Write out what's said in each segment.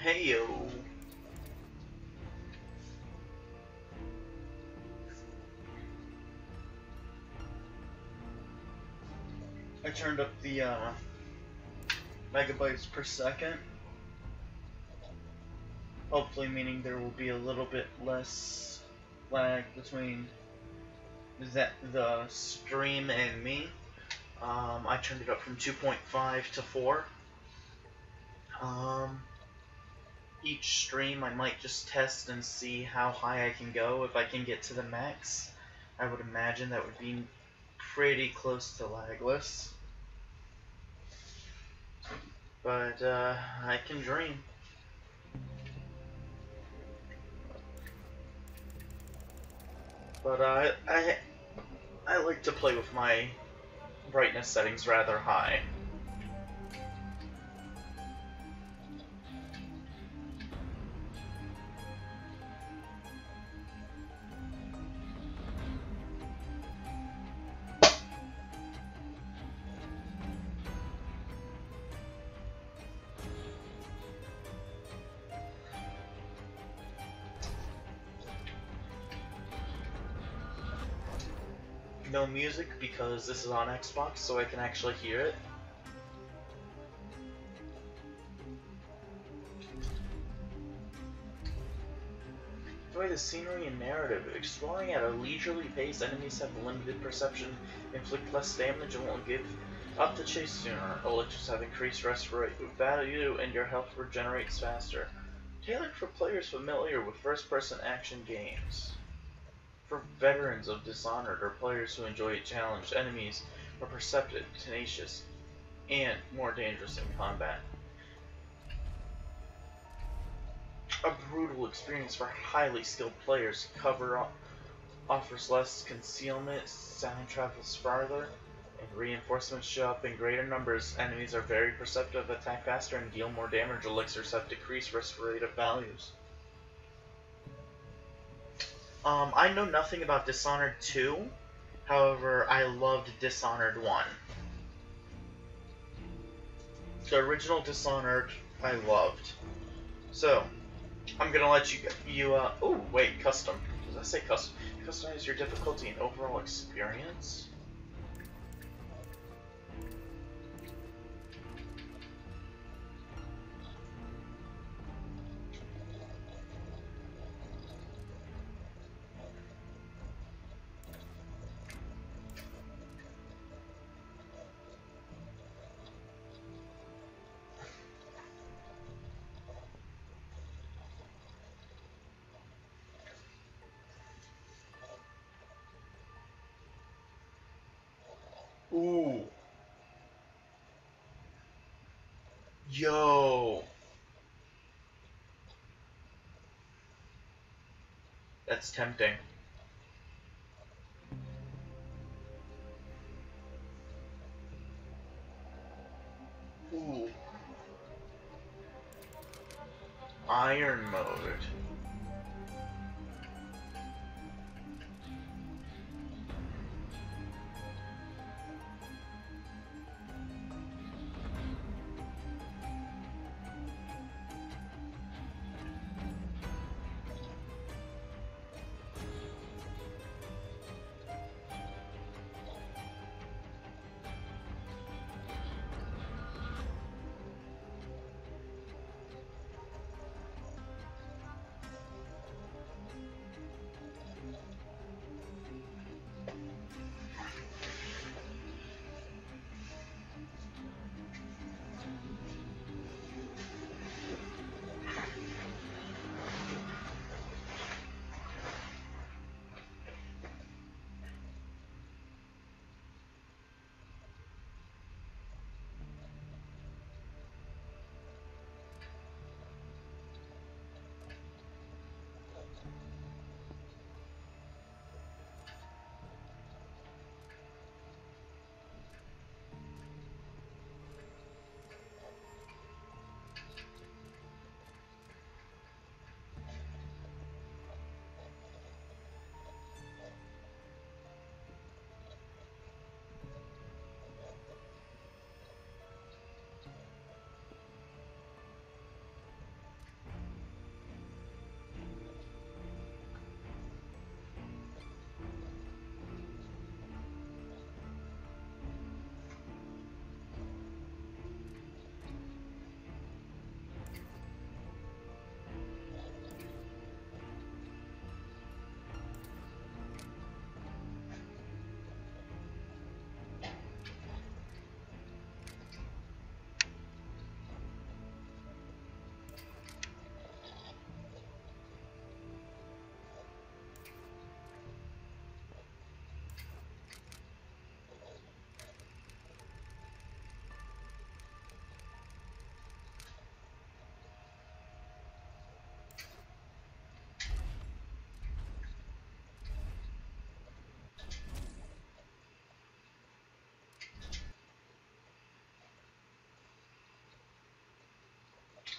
Hey yo. I turned up the megabytes per second. Hopefully meaning there will be a little bit less lag between the stream and me. I turned it up from 2.5 to 4. Each stream I might just test and see how high I can go. If I can get to the max, I would imagine that would be pretty close to lagless. But I can dream. But I like to play with my brightness settings rather high. No music because this is on Xbox, so I can actually hear it. Enjoy the scenery and narrative. Exploring at a leisurely pace, enemies have limited perception, inflict less damage, and won't give up the chase sooner. Elixirs have increased restoration value, and your health regenerates faster. Tailored for players familiar with first-person action games. For veterans of Dishonored or players who enjoy a challenge, enemies are perceptive, tenacious, and more dangerous in combat. A brutal experience for highly skilled players. Cover offers less concealment, sound travels farther, and reinforcements show up in greater numbers. Enemies are very perceptive, attack faster, and deal more damage. Elixirs have decreased restorative values. I know nothing about Dishonored 2, however, I loved Dishonored 1. The original Dishonored, I loved. So, I'm gonna let oh, wait, custom. Does that say custom? Customize your difficulty and overall experience? Ooh. Yo. That's tempting. Ooh. Iron mode.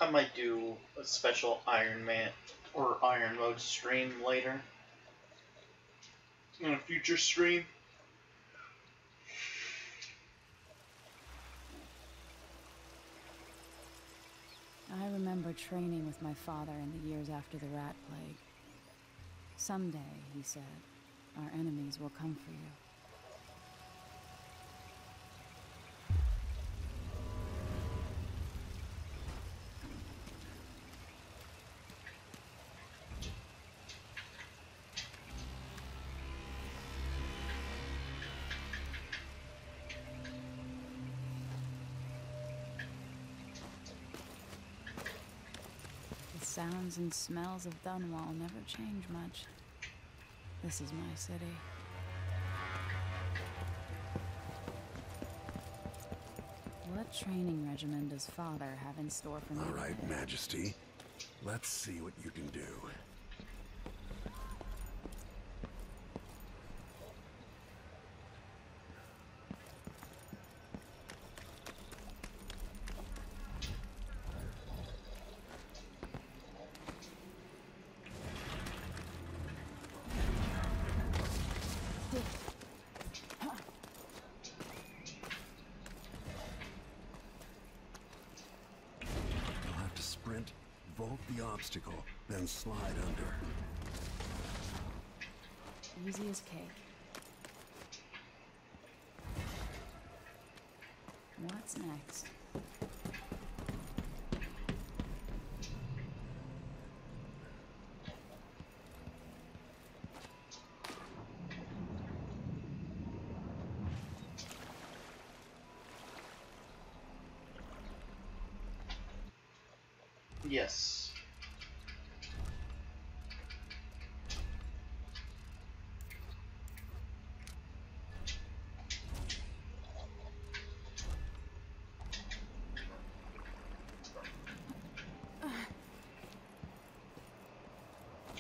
I might do a special Iron Man or Iron Mode stream later. In a future stream. I remember training with my father in the years after the rat plague. Someday, he said, our enemies will come for you. The sounds and smells of Dunwall never change much. This is my city. What training regimen does Father have in store for me? All right, Majesty. Let's see what you can do. Vault the obstacle, then slide under. Easy as cake. What's next? Yes.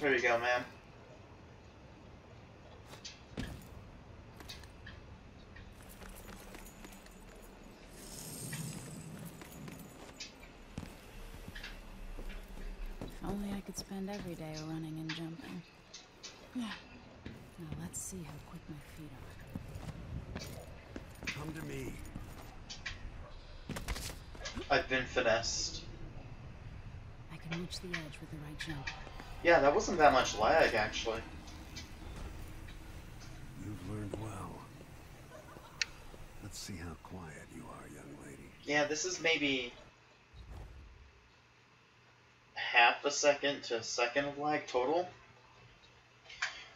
There you go, ma'am. If only I could spend every day running and jumping. Now let's see how quick my feet are. Come to me. I've been finessed. I can reach the edge with the right jump. Yeah, that wasn't that much lag, actually. You've learned well. Let's see how quiet you are, young lady. Yeah, this is maybe half a second to a second of lag total.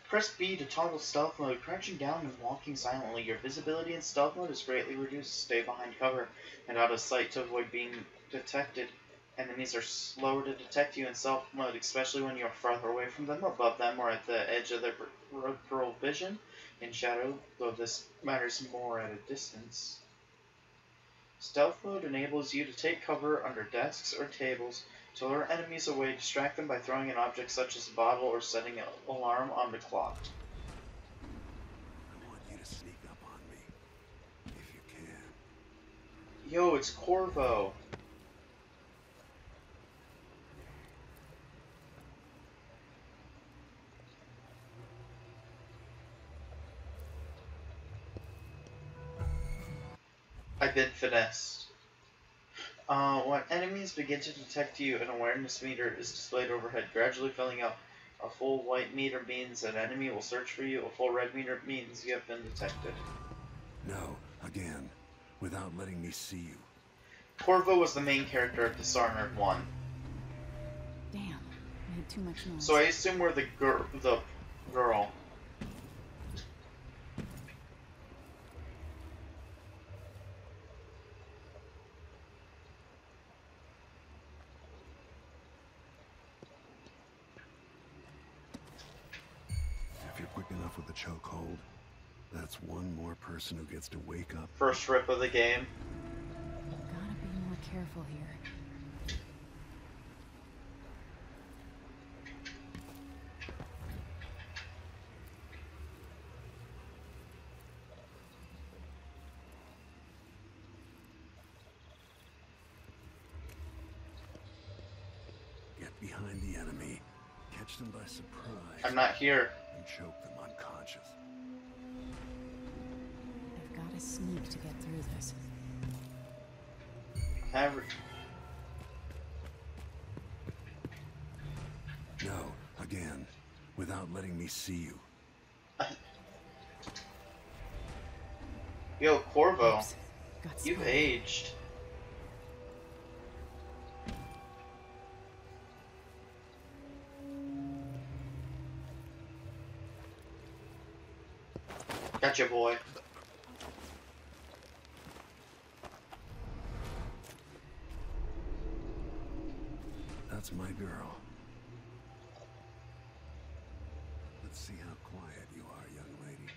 Press B to toggle stealth mode. Crouching down and walking silently. Your visibility in stealth mode is greatly reduced. Stay behind cover and out of sight to avoid being detected. Enemies are slower to detect you in stealth mode, especially when you are farther away from them, above them, or at the edge of their peripheral vision. In shadow, though this matters more at a distance. Stealth mode enables you to take cover under desks or tables to lure enemies away, distract them by throwing an object such as a bottle or setting an alarm on the clock. I want you to sneak up on me, if you can. Yo, it's Corvo. I've been finessed. When enemies begin to detect you, an awareness meter is displayed overhead, gradually filling up. A full white meter means an enemy will search for you. A full red meter means you have been detected. No, again, without letting me see you. Corvo was the main character of Dishonored 1. Damn, made too much noise. So I assume we're the girl. If you're quick enough with the chokehold, that's one more person who gets to wake up. First rip of the game. Gotta be more careful here. behind the enemy, catch them by surprise, I'm not here. and choke them unconscious. I've got to sneak to get through this. No, again, without letting me see you. Yo, Corvo, Oops. Got you've spotted. aged. Gotcha, boy. That's my girl. Let's see how quiet you are, young lady.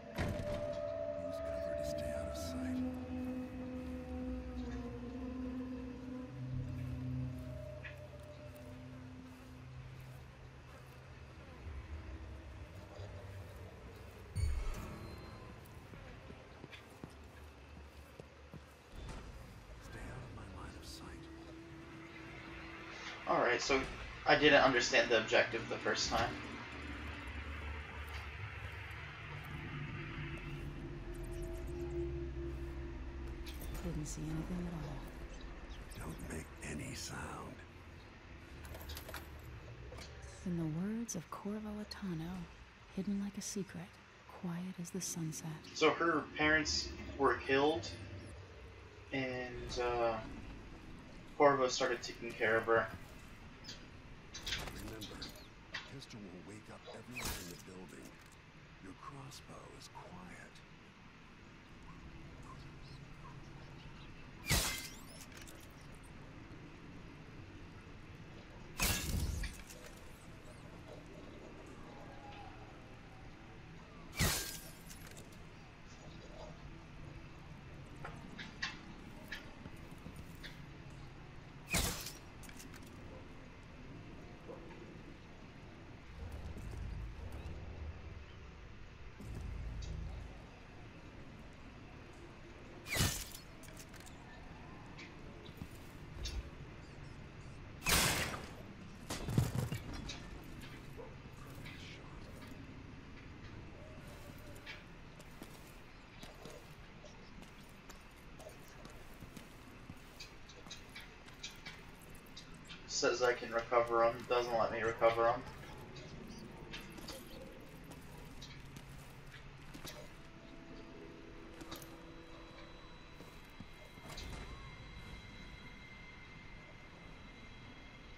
Use cover to stay out of sight. Stay out of my line of sight. Alright, so I didn't understand the objective the first time. Didn't see anything at all. Don't make any sound. In the words of Corvo Attano, hidden like a secret, quiet as the sunset. So her parents were killed, and Corvo started taking care of her. Remember, the pistol will wake up everyone in the building. Your crossbow is quiet. Says I can recover them, doesn't let me recover them.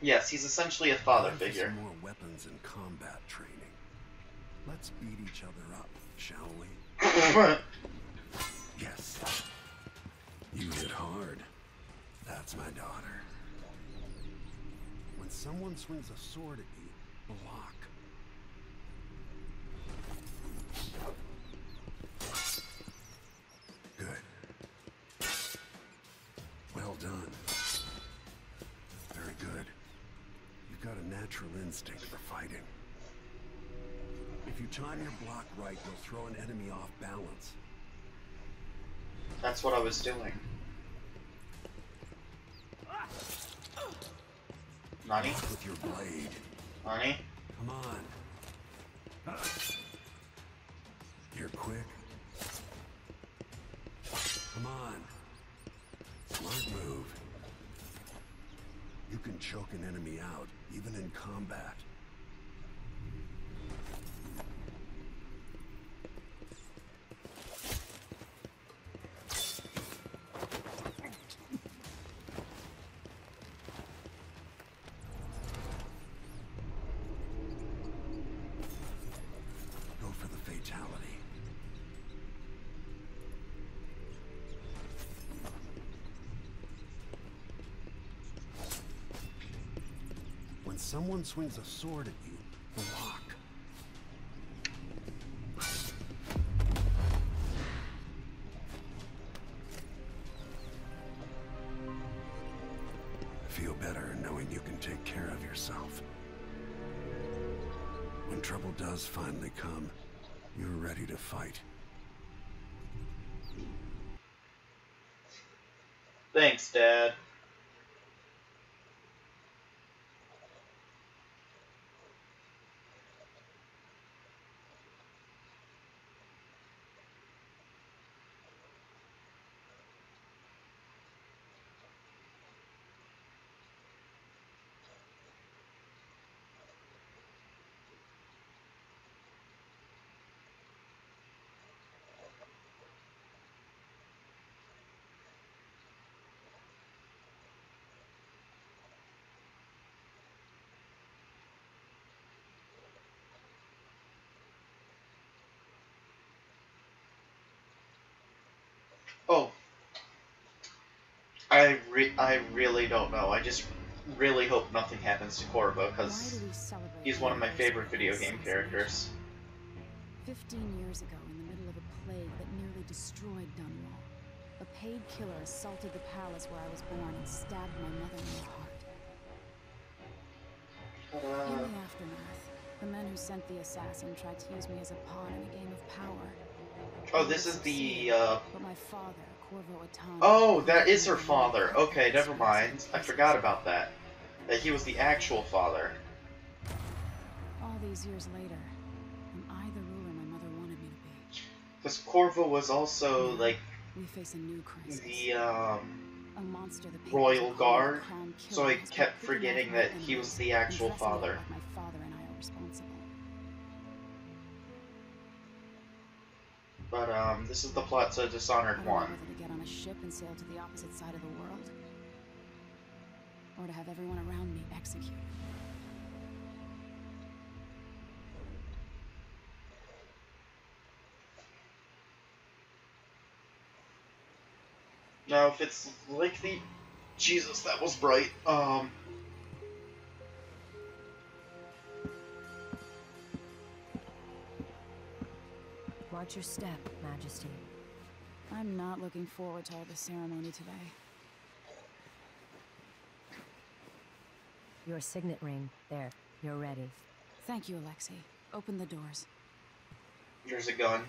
Yes, he's essentially a father Time for figure. some more weapons and combat training. Let's beat each other up, shall we? Yes. You hit hard. That's my daughter. When someone swings a sword at you, block. Good. Well done. Very good. You've got a natural instinct for fighting. If you time your block right, you'll throw an enemy off balance. That's what I was doing. Nani? With your blade. Nani? Come on. You're quick. Come on. Smart move. You can choke an enemy out, even in combat. Go for the fatality. When someone swings a sword at you, block. I feel better knowing you can take care of yourself. When trouble does finally come, you're ready to fight. Thanks, Dad. Oh, I really don't know. I just really hope nothing happens to Corvo, because he's one of my favorite video game characters. 15 years ago, in the middle of a plague that nearly destroyed Dunwall, a paid killer assaulted the palace where I was born and stabbed my mother in the heart. In the aftermath, the men who sent the assassin tried to use me as a pawn in a game of power. Oh, this is the, But my father, Corvo Attano... Oh, that is her father. Okay, never mind. I forgot about that. That he was the actual father. All these years later, am I the ruler my mother wanted me to be? Because Corvo was also, like, we face a new crisis. the, A monster the Royal papers Guard, call Crown Killer so I has kept been picking forgetting off my that he enemies was the and actual dressing it father. like my father and I are responsible. But, this is the plot to Dishonored I don't know 1. whether to get on a ship and sail to the opposite side of the world, or to have everyone around me executed. Now, if it's like the... Jesus, that was bright. Watch your step, Majesty. I'm not looking forward to all the ceremony today. Your signet ring. There. You're ready. Thank you, Alexei. Open the doors. Here's a gun.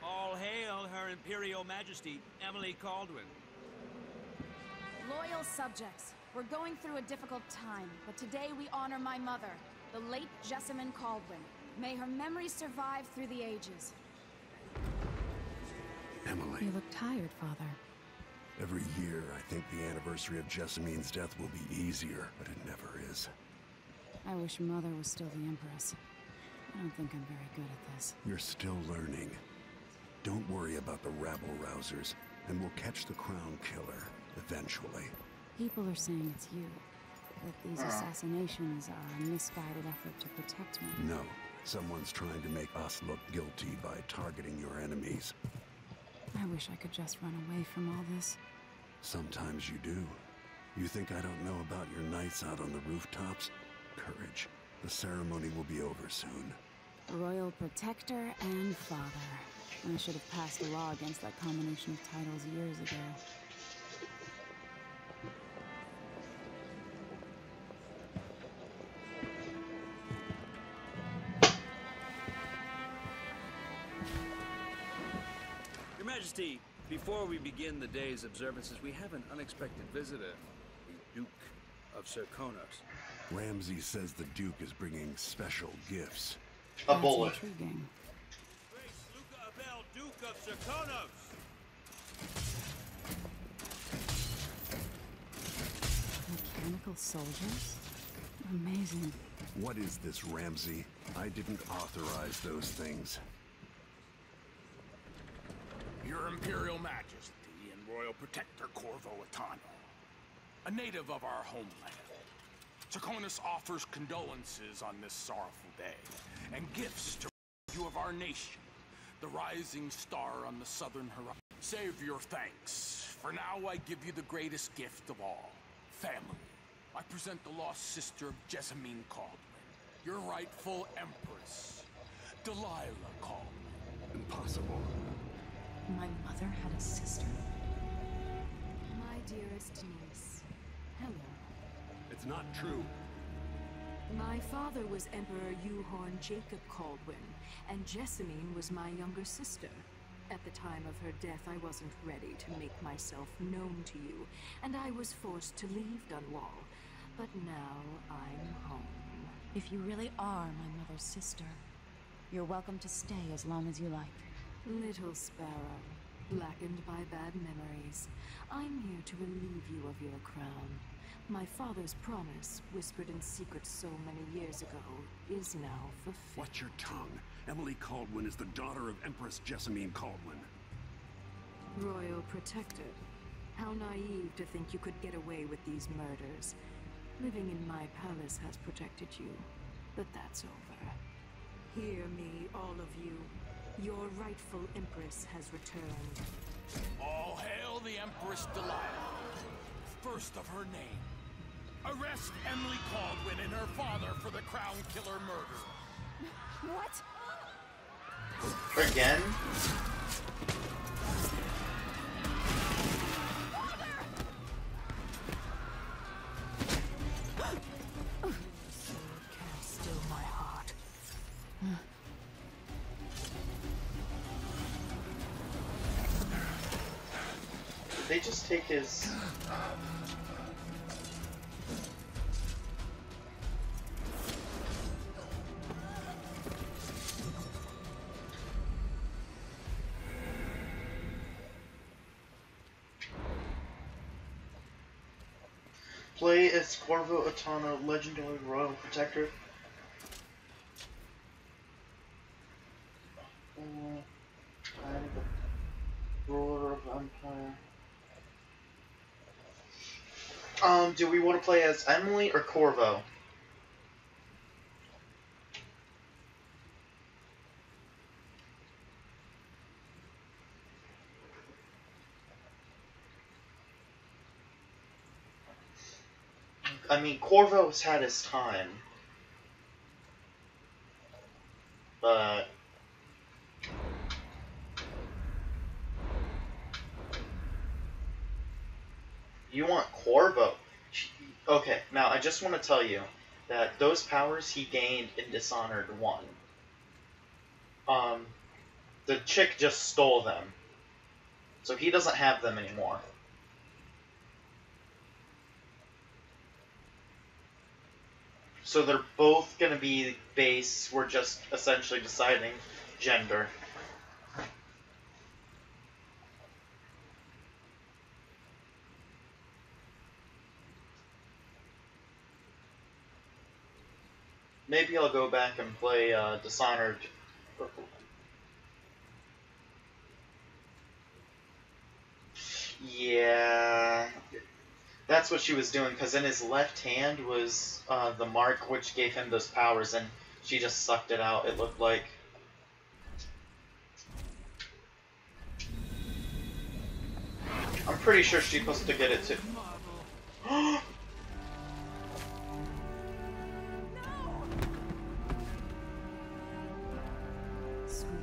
All hail Her Imperial Majesty, Emily Caldwin. Loyal subjects, we're going through a difficult time, but today we honor my mother, the late Jessamine Caldwin. May her memory survive through the ages. Emily, You look tired, Father. every year I think the anniversary of Jessamine's death will be easier, but it never is. I wish Mother was still the Empress. I don't think I'm very good at this. You're still learning. Don't worry about the rabble-rousers, and we'll catch the Crown Killer, eventually. People are saying it's you. That these assassinations are a misguided effort to protect me. No, someone's trying to make us look guilty by targeting your enemies. I wish I could just run away from all this. Sometimes you do. You think I don't know about your nights out on the rooftops? Courage. The ceremony will be over soon. Royal Protector and Father. I should have passed a law against that combination of titles years ago. Your Majesty, before we begin the day's observances, we have an unexpected visitor, the Duke of Serkonos. Ramsey says the Duke is bringing special gifts. A That's bullet. intriguing. Grace Luca Abel, Duke of Serkonos! Mechanical soldiers? Amazing. What is this, Ramsey? I didn't authorize those things. Your Imperial Majesty and Royal Protector Corvo Attano, a native of our homeland. Serkonos offers condolences on this sorrowful day, and gifts to you of our nation, the rising star on the southern horizon. Save your thanks, for now I give you the greatest gift of all, family. I present the lost sister of Jessamine Caldwin, your rightful empress, Delilah Caldwin. Impossible. My mother had a sister? My dearest niece. Hello. It's not true. My father was Emperor Yuhorn Jacob Caldwin, and Jessamine was my younger sister. At the time of her death, I wasn't ready to make myself known to you, and I was forced to leave Dunwall. But now I'm home. If you really are my mother's sister, you're welcome to stay as long as you like. Little sparrow, blackened by bad memories, I'm here to relieve you of your crown. My father's promise, whispered in secret so many years ago, is now fulfilled. Watch your tongue. Emily Caldwin is the daughter of Empress Jessamine Caldwin. Royal protector. How naive to think you could get away with these murders. Living in my palace has protected you, but that's over. Hear me, all of you. Your rightful empress has returned. All hail the Empress Delilah, first of her name. Arrest Emily Caldwin and her father for the Crown Killer murder. What? Again? Sword can't still my heart. Did they just take his... Play as Corvo Attano, legendary royal protector. And the ruler of Empire. Do we want to play as Emily or Corvo? I mean, Corvo's had his time, but you want Corvo? Okay, now I just want to tell you that those powers he gained in Dishonored 1, the chick just stole them, so he doesn't have them anymore. So they're both going to be base. We're just essentially deciding gender. Maybe I'll go back and play Dishonored. Yeah. That's what she was doing, because in his left hand was the mark which gave him those powers, and she just sucked it out, it looked like. I'm pretty sure she's supposed to get it too.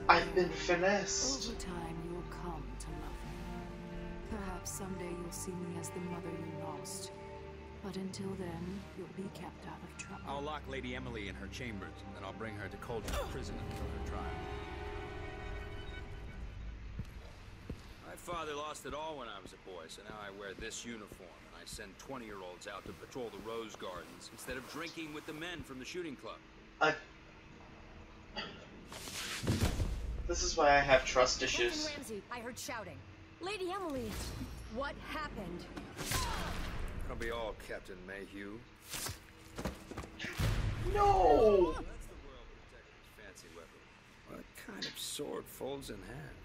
I've been finessed. Over time, you'll come to love me. Perhaps someday you'll see me as the mother you lost. But until then, you'll be kept out of trouble. I'll lock Lady Emily in her chambers, and then I'll bring her to Cauldron Prison until her trial. My father lost it all when I was a boy, so now I wear this uniform, and I send 20-year-olds out to patrol the Rose Gardens instead of drinking with the men from the shooting club. This is why I have trust issues. Captain Ramsey, I heard shouting. Lady Emily, what happened? That'll be all, Captain Mayhew. No! That's the Royal Protector's fancy weapon. What kind of sword folds in half?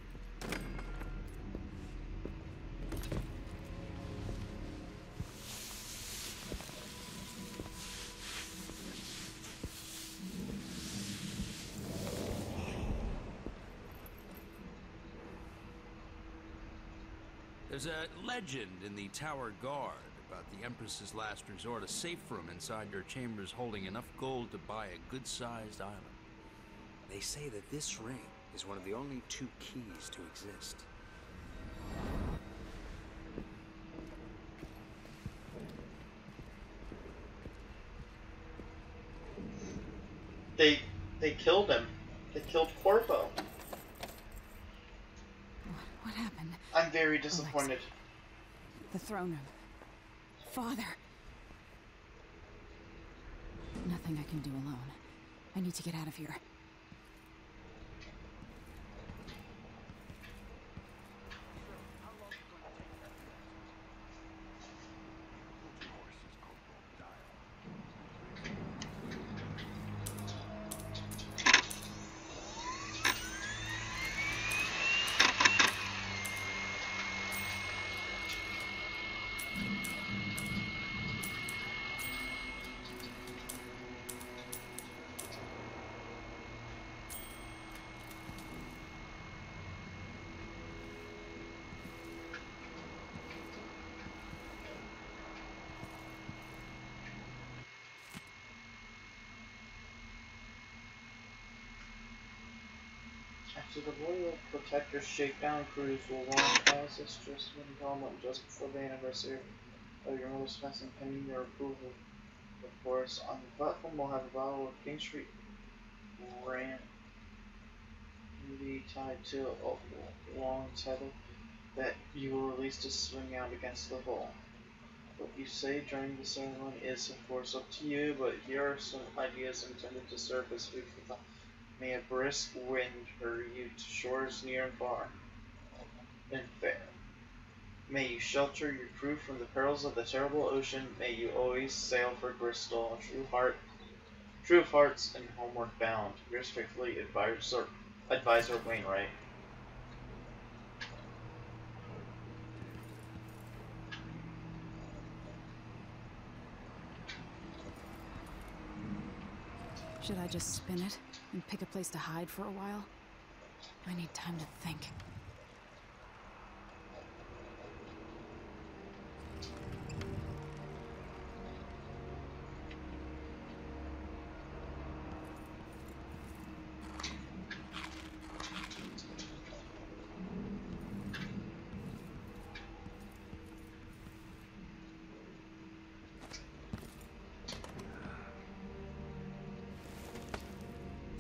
There's a legend in the Tower Guard about the Empress's last resort, a safe room inside her chambers holding enough gold to buy a good-sized island. They say that this ring is one of the only 2 keys to exist. killed him. They killed Corvo. What happened? I'm very disappointed. The throne room. Father. Nothing I can do alone. I need to get out of here. After the Royal Protector Shakedown cruise will launch as this just when Belmont just before the anniversary of your most passing pending your approval. Of course, on the platform we'll have a bottle of King Street Ram tied to a long tether that you will release to swing out against the hull. What you say during the ceremony is of course up to you, but here are some ideas intended to serve as food for thought. May a brisk wind hurry you to shores near and far and fair. May you shelter your crew from the perils of the terrible ocean. May you always sail for Bristol, true of hearts and homeward bound. Yours faithfully, Advisor Wainwright. Should I just spin it and pick a place to hide for a while? I need time to think.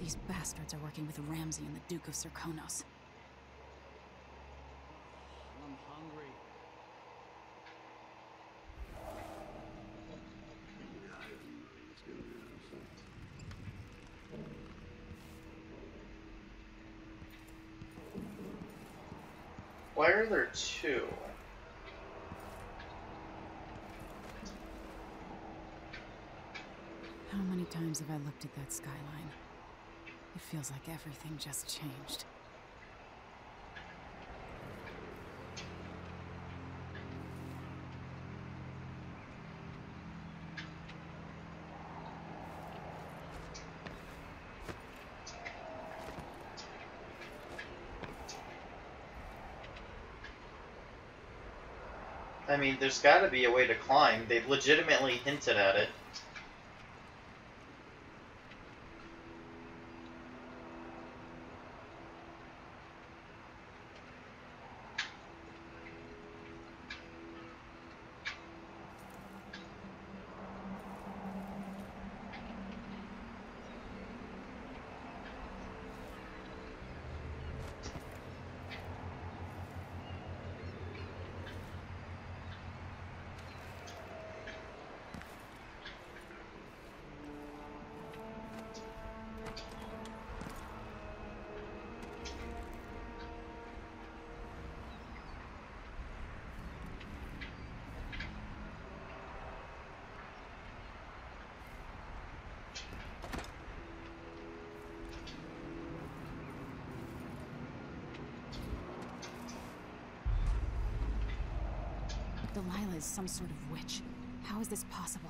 These bastards are working with Ramsay and the Duke of Serkonos. I'm hungry. Why are there two? How many times have I looked at that skyline? It feels like everything just changed. I mean, there's gotta be a way to climb. They've legitimately hinted at it. Delilah is some sort of witch. How is this possible?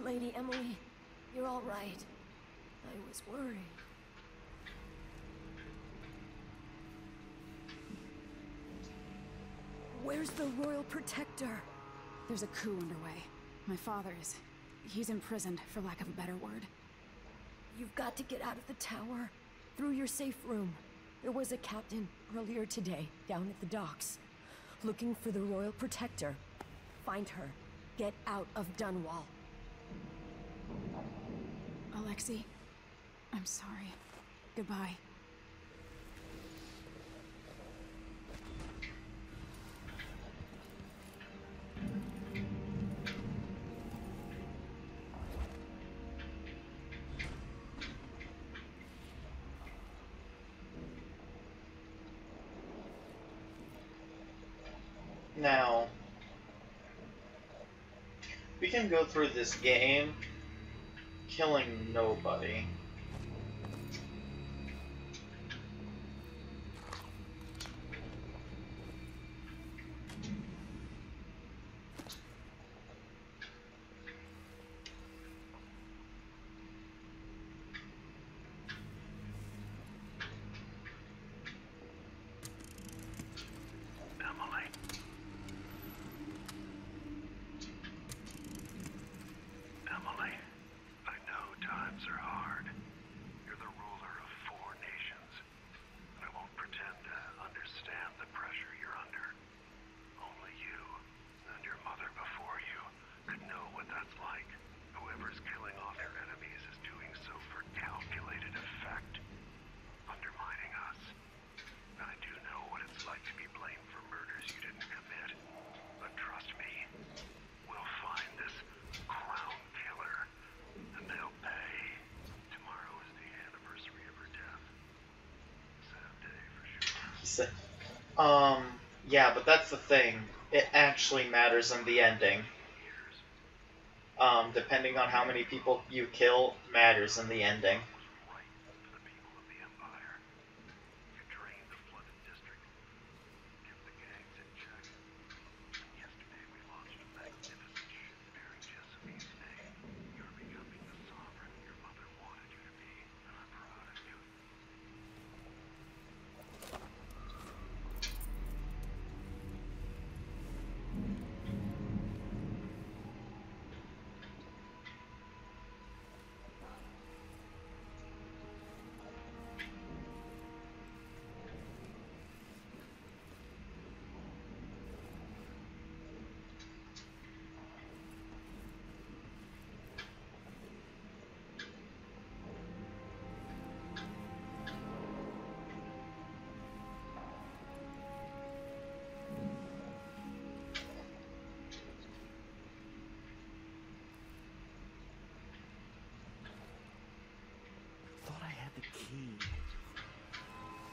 Lady Emily, you're all right. I was worried. Where's the Royal Protector? There's a coup underway. My father is... he's imprisoned, for lack of a better word. You've got to get out of the tower. Through your safe room. There was a captain earlier today, down at the docks. Looking for the Royal Protector. Find her. Get out of Dunwall. Alexei, I'm sorry. Goodbye. Now, we can go through this game killing nobody. Yeah, but that's the thing. It actually matters in the ending. Depending on how many people you kill, matters in the ending.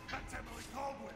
That's Emily Caldwell.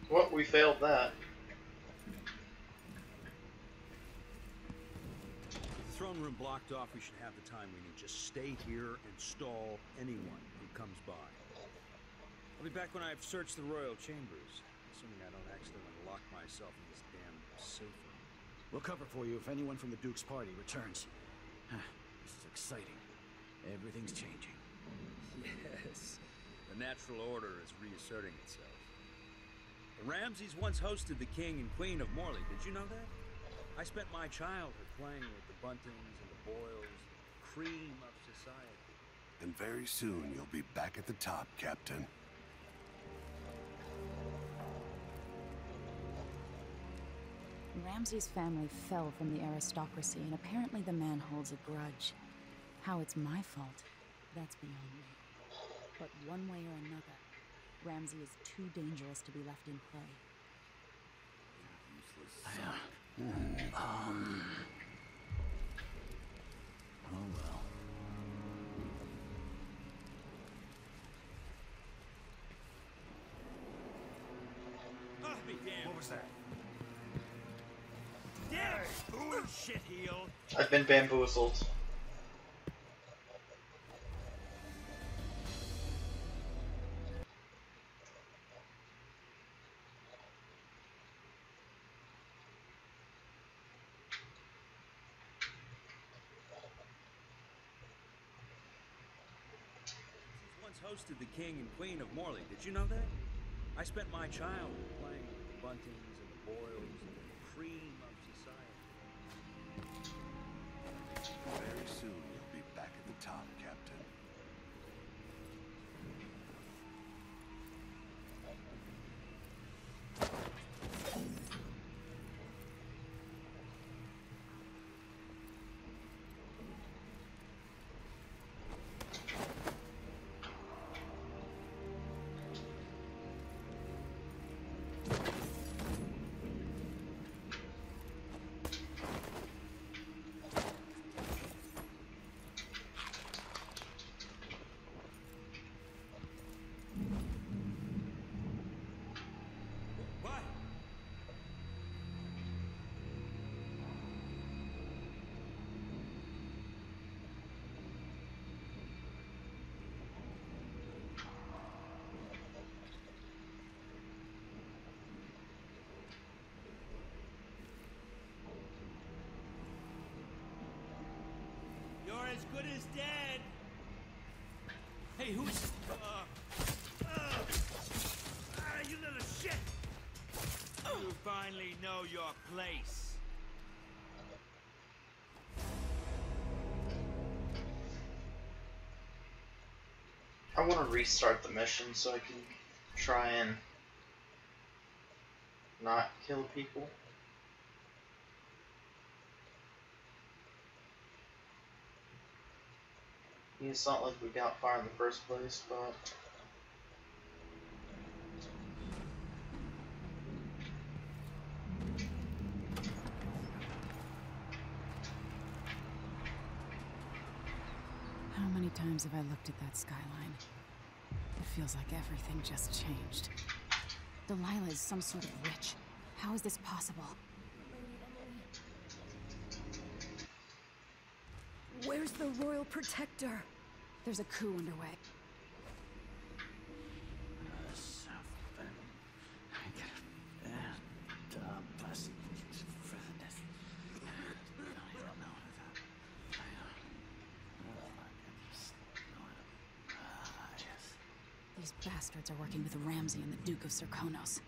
Well, we failed that. With the throne room blocked off, we should have the time we need. Just stay here and stall anyone who comes by. I'll be back when I've searched the royal chambers, assuming I don't accidentally lock myself in this damn safe room. We'll cover for you if anyone from the Duke's party returns. This is exciting. Everything's changing. Yes. The natural order is reasserting itself. The Ramseys once hosted the king and queen of Morley. Did you know that? I spent my childhood playing with the Buntings and the Boyles, the cream of society. And very soon you'll be back at the top, Captain. Ramsey's family fell from the aristocracy, and apparently the man holds a grudge. How it's my fault, that's beyond me. But one way or another, Ramsey is too dangerous to be left in play. shitheel. I've been bamboozled. Once hosted the King and Queen of Morley. Did you know that? I spent my childhood playing with the Buntings and the Boyles and the cream of society. Very soon you'll be back at the top, Captain. What? You're as good as dead. Hey, who's... you little shit! You finally know your place. I want to restart the mission so I can try and not kill people. It's not like we got far in the first place, but... How many times have I looked at that skyline? It feels like everything just changed. Delilah is some sort of witch. How is this possible? Where's the Royal Protector? There's a coup underway. These bastards are working with Ramsay and the Duke of Serkonos.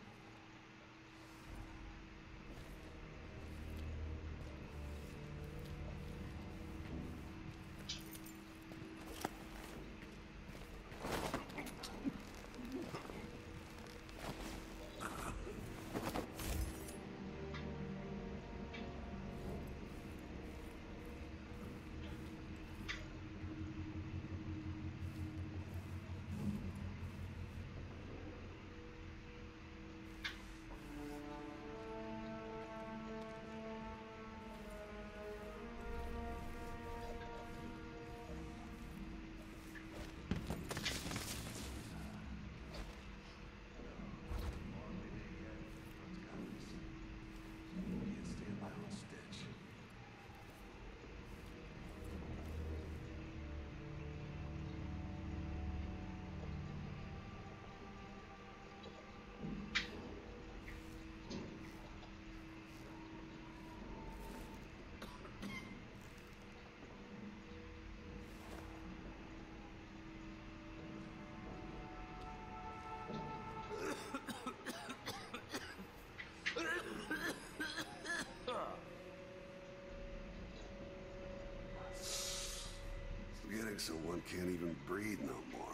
Getting so one can't even breathe no more.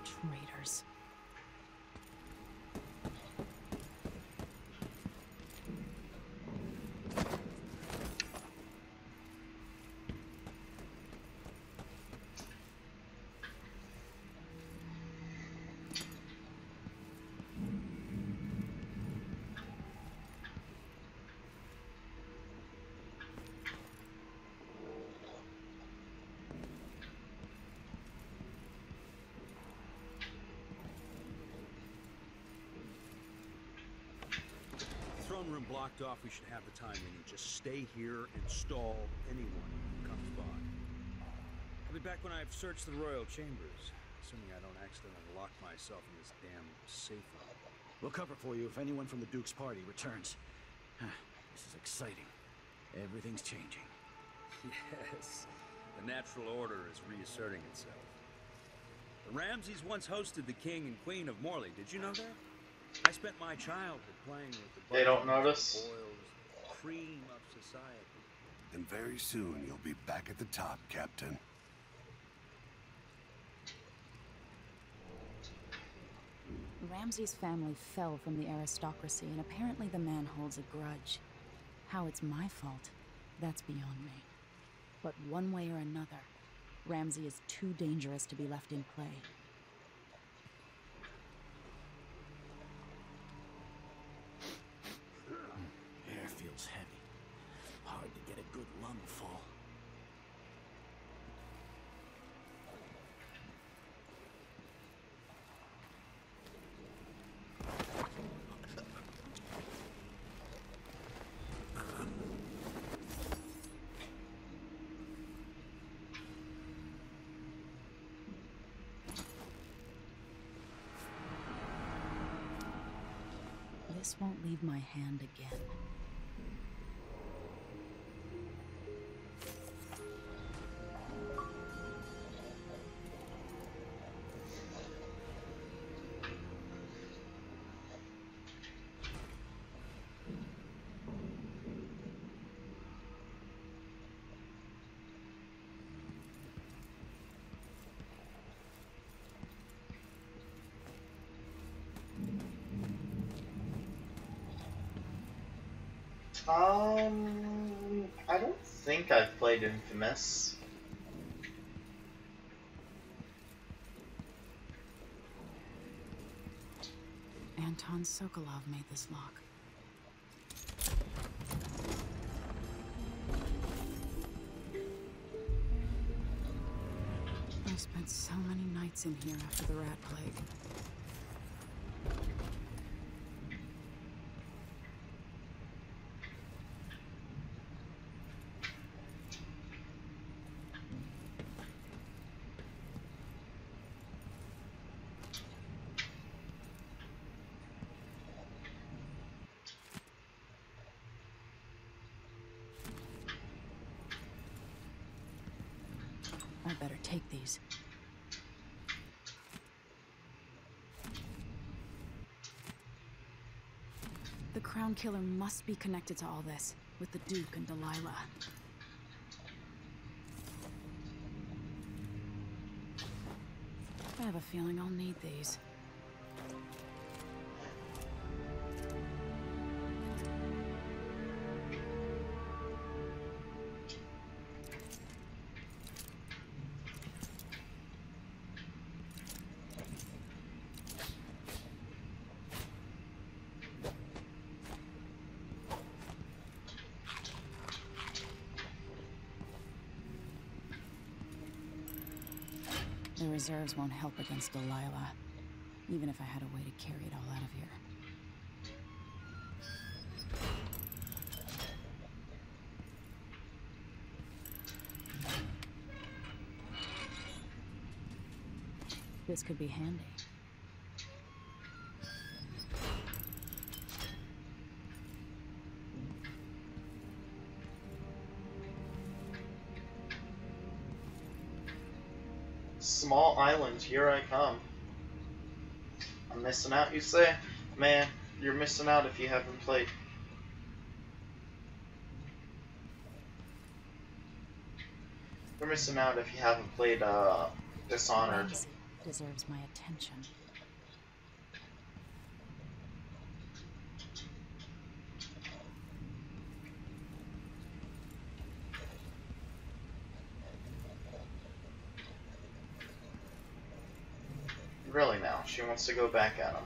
Traitors. throne room blocked off, we should have the time we need. Just stay here and stall anyone who comes by. I'll be back when I've searched the royal chambers, assuming I don't accidentally lock myself in this damn safe room. We'll cover for you if anyone from the Duke's party returns. This is exciting. Everything's changing. Yes, the natural order is reasserting itself. The Ramseys once hosted the king and queen of Morley. Did you know that? I spent my childhood playing with the They don't notice. boils, cream of society. And very soon you'll be back at the top, Captain. Ramsay's family fell from the aristocracy, and apparently the man holds a grudge. How it's my fault, that's beyond me. But one way or another, Ramsay is too dangerous to be left in play. Air feels heavy. Hard to get a good lungful. This won't leave my hand again. I don't think I've played Infamous. Anton Sokolov made this lock. I spent so many nights in here after the rat plague. I better take these. The Crown Killer must be connected to all this, with the Duke and Delilah. I have a feeling I'll need these. The reserves won't help against Delilah, even if I had a way to carry it all out of here. This could be handy. Small island, here I come. I'm missing out, you say? Man, you're missing out if you haven't played. You're missing out if you haven't played Dishonored. Ramsay deserves my attention. Really now, she wants to go back at him.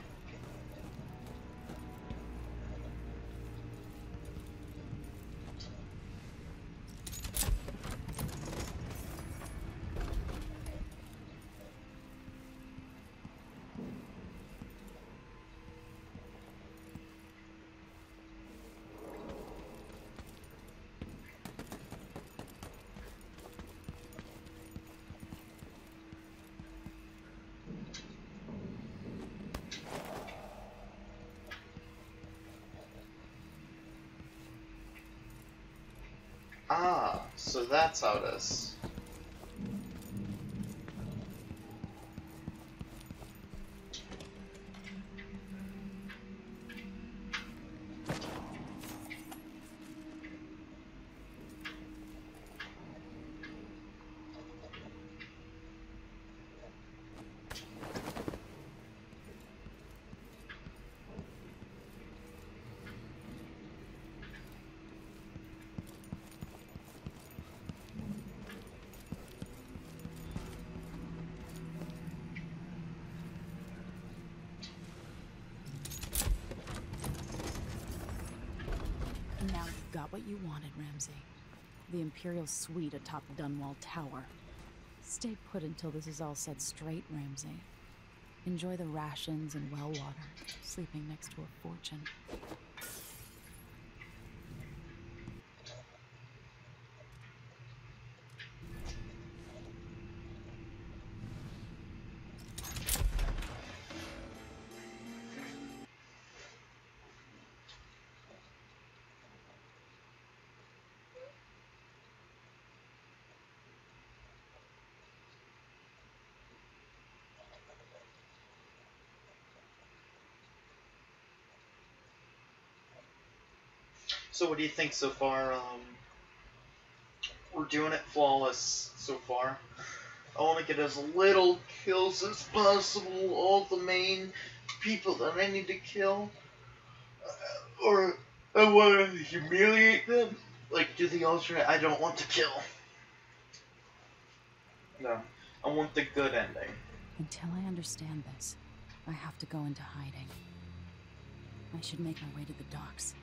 Ah, so that's how it is. Now you've got what you wanted, Ramsay. The Imperial suite atop Dunwall Tower. Stay put until this is all set straight, Ramsay. Enjoy the rations and well water, sleeping next to a fortune. So what do you think so far? We're doing it flawless so far. I want to get as little kills as possible, all the main people that I need to kill. Or I want to humiliate them. Like, do the alternate, I don't want to kill. No, I want the good ending. Until I understand this, I have to go into hiding. I should make my way to the docks.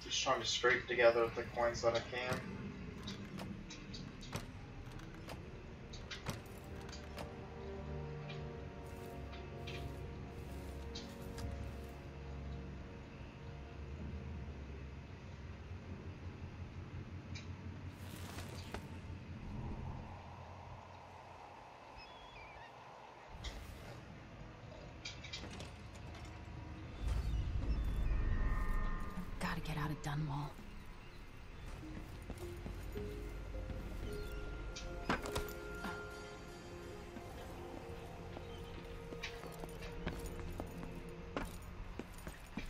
Just trying to scrape together the coins that I can. Gotta get out of Dunwall.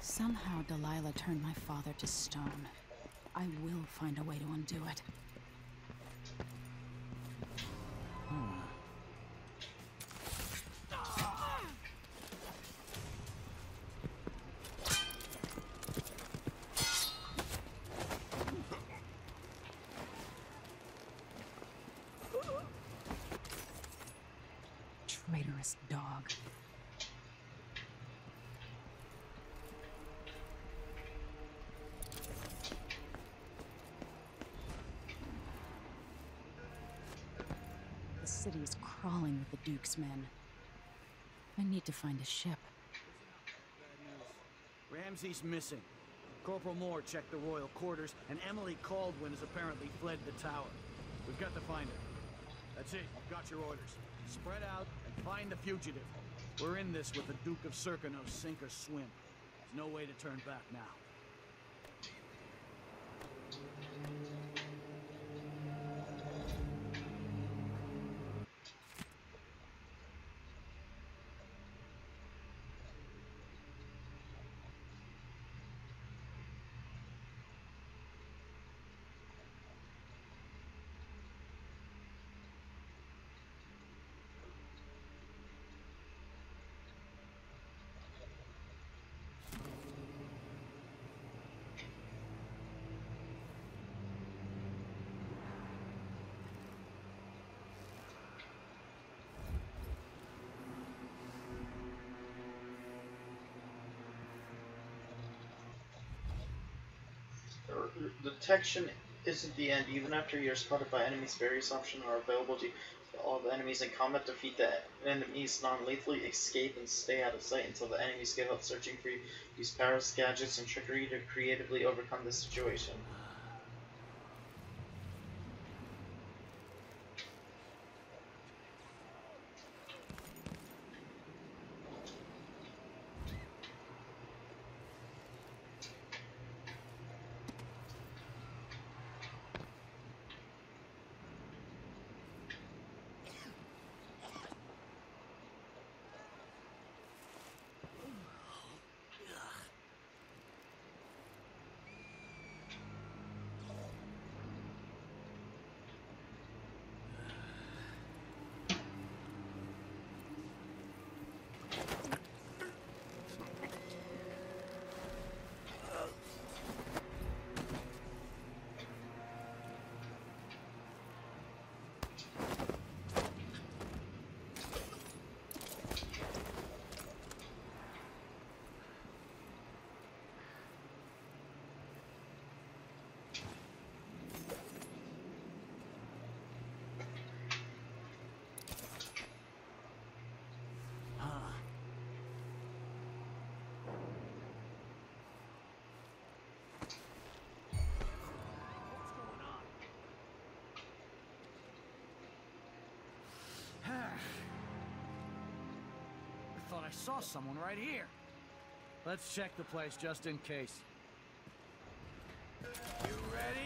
Somehow Delilah turned my father to stone. I will find a way to undo it. Traitorous dog. The city is crawling with the Duke's men. I need to find a ship. Bad news. Ramsay's missing. Corporal Moore checked the royal quarters, and Emily Caldwin has apparently fled the tower. We've got to find her. That's it. You've got your orders. Spread out and find the fugitive. We're in this with the Duke of Serkino, sink or swim. There's no way to turn back now. Detection isn't the end. Even after you're spotted by enemies, various options are available to all the enemies in combat. Defeat the enemies non-lethally, escape, and stay out of sight until the enemies give up searching for you. Use powers, gadgets, and trickery to creatively overcome the situation. I thought I saw someone right here. Let's check the place just in case. You ready?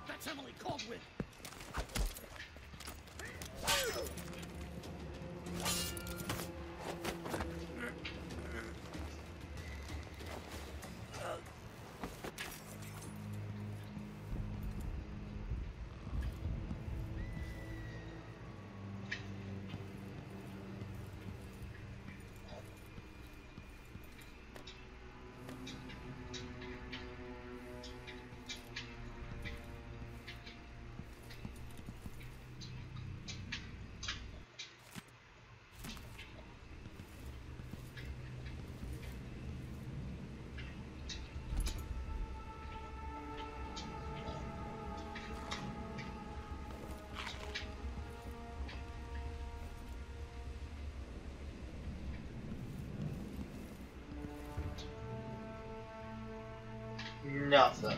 That's Emily Caldwell. Nothing.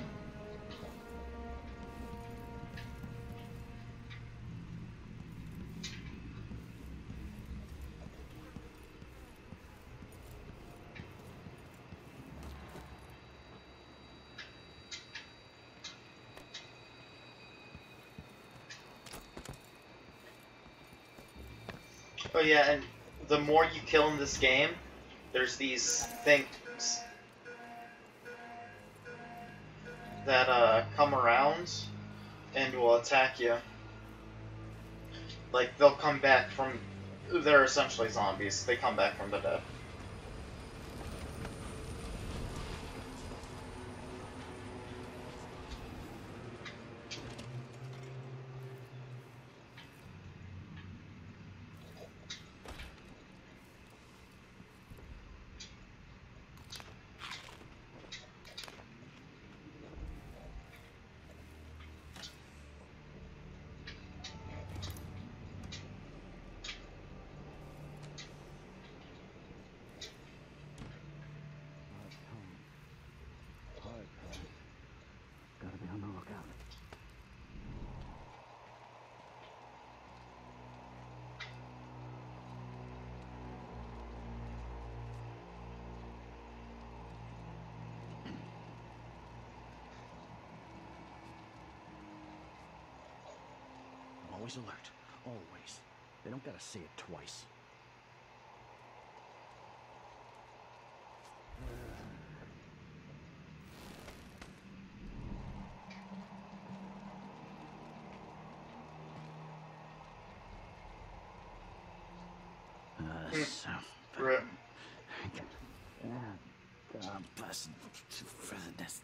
Oh yeah, and the more you kill in this game, there's these things that come around and will attack you. Like, they'll come back from... They're essentially zombies. They come back from the dead. Gotta be on the lookout. I'm always alert. Always. They don't gotta say it twice. yourself. Rip. God bless this.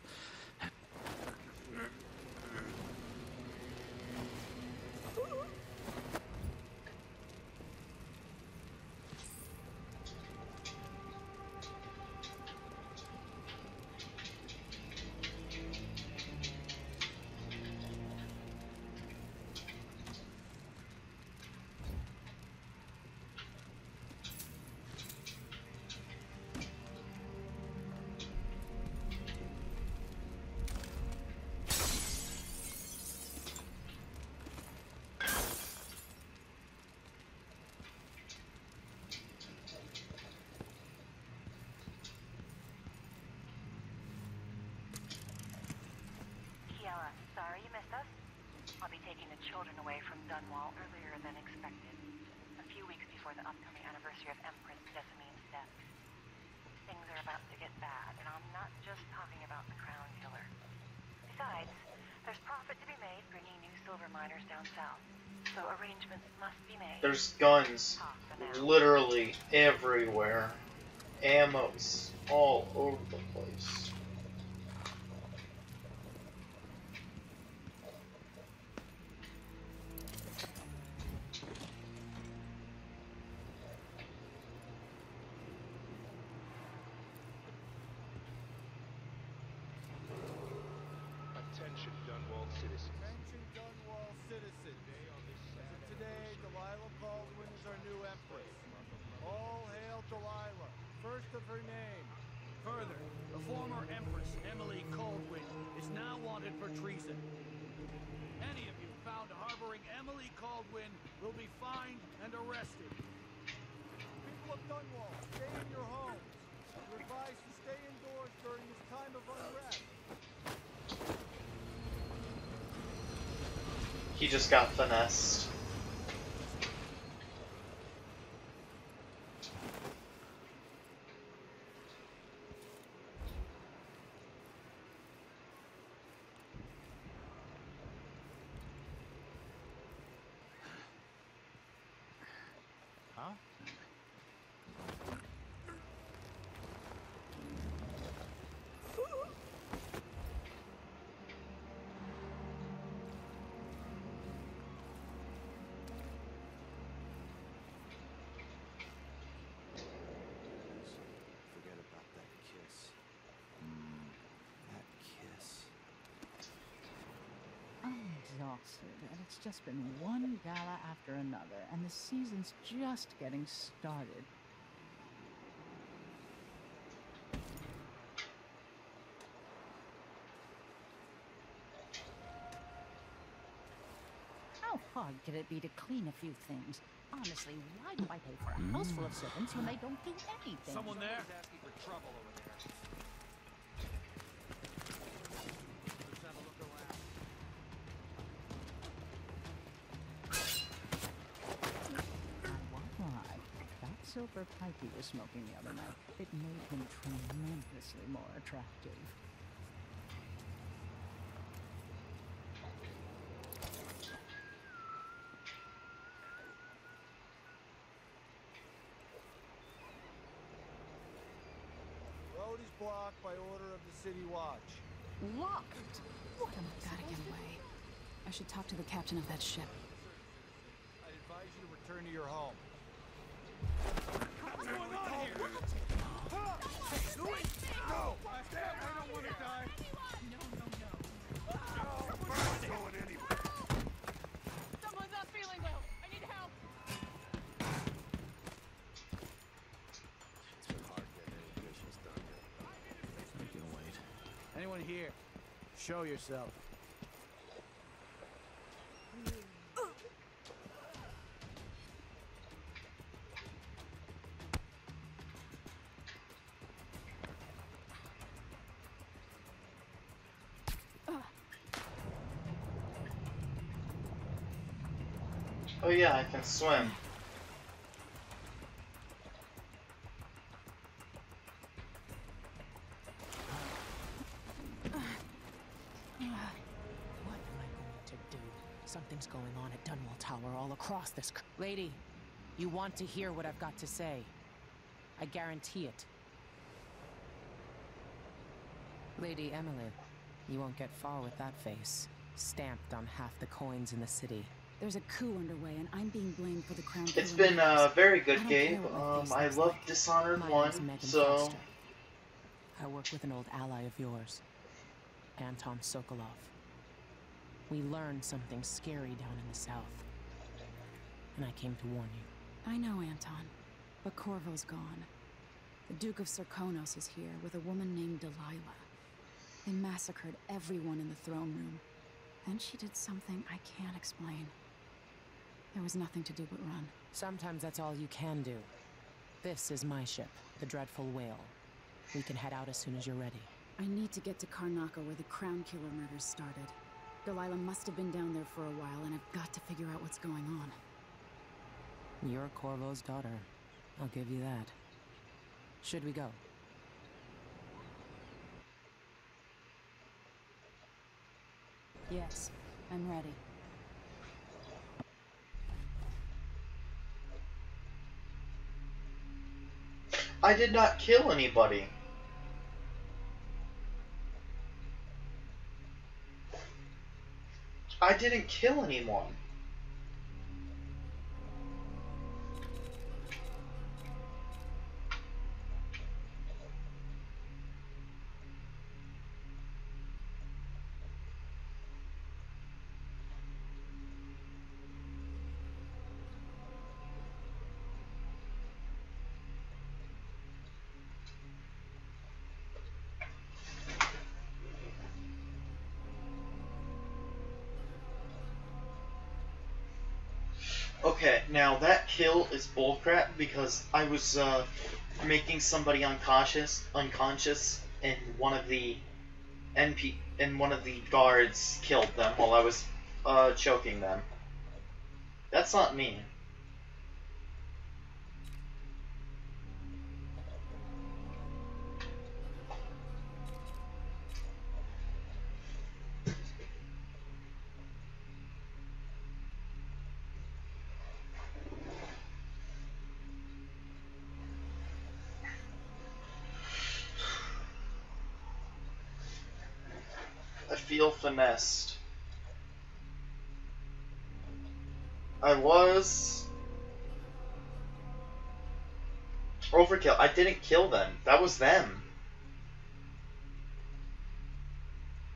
Sorry you missed us. I'll be taking the children away from Dunwall earlier than expected. A few weeks before the upcoming anniversary of Empress Jessamine death. Things are about to get bad, and I'm not just talking about the Crown Killer. Besides, there's profit to be made bringing new silver miners down south. So arrangements must be made. There's guns literally everywhere. Ammos all over the place. Attention Dunwall citizens. Attention Dunwall citizens. As of today, Delilah Baldwin is our new empress. All hail Delilah, first of her name. Further, the former Empress Emily Caldwin is now wanted for treason. Any of you found harboring Emily Caldwin will be fined and arrested. People of Dunwall, stay in your homes. You're advised to stay indoors during this time of unrest. He just got finessed. Huh? Forget about that kiss. That kiss. I'm exhausted, and it's just been one gala after another, and the season's just getting started. How hard could it be to clean a few things? Honestly, why do I pay for a house full of servants when they don't do anything? Someone there? Asking for trouble over there. Let's have a look around. Why? That silver pipe he was smoking the other night, it made him tremendously more attractive. Road is blocked by order of the City Watch. Locked! What am I gotta get away? I should talk to the captain of that ship. I advise you to return to your home. What's going on here? Do it! No! I don't want to die! Someone's going anywhere. Someone's not feeling well. I need help. It's been hard getting any business done here. We can wait. Anyone here? Show yourself. Oh yeah, I can swim. What am I going to do? Something's going on at Dunwall Tower all across this. Lady, You want to hear what I've got to say. I guarantee it. Lady Emily, you won't get far with that face. Stamped on half the coins in the city. There's a coup underway, and I'm being blamed for the crown. It's been a very good game. I love Dishonored 1, so... I work with an old ally of yours, Anton Sokolov. We learned something scary down in the south, and I came to warn you. I know, Anton, but Corvo's gone. The Duke of Serkonos is here with a woman named Delilah. They massacred everyone in the throne room. Then she did something I can't explain. There was nothing to do but run. Sometimes that's all you can do. This is my ship, the Dreadful Whale. We can head out as soon as you're ready. I need to get to Karnaca where the Crown Killer murders started. Delilah must have been down there for a while, and I've got to figure out what's going on. You're Corvo's daughter. I'll give you that. Should we go? Yes, I'm ready. I did not kill anybody. I didn't kill anyone. Okay, now that kill is bullcrap because I was making somebody unconscious, and one of the guards killed them while I was choking them. That's not me. I feel finessed. I was... Overkill. I didn't kill them. That was them.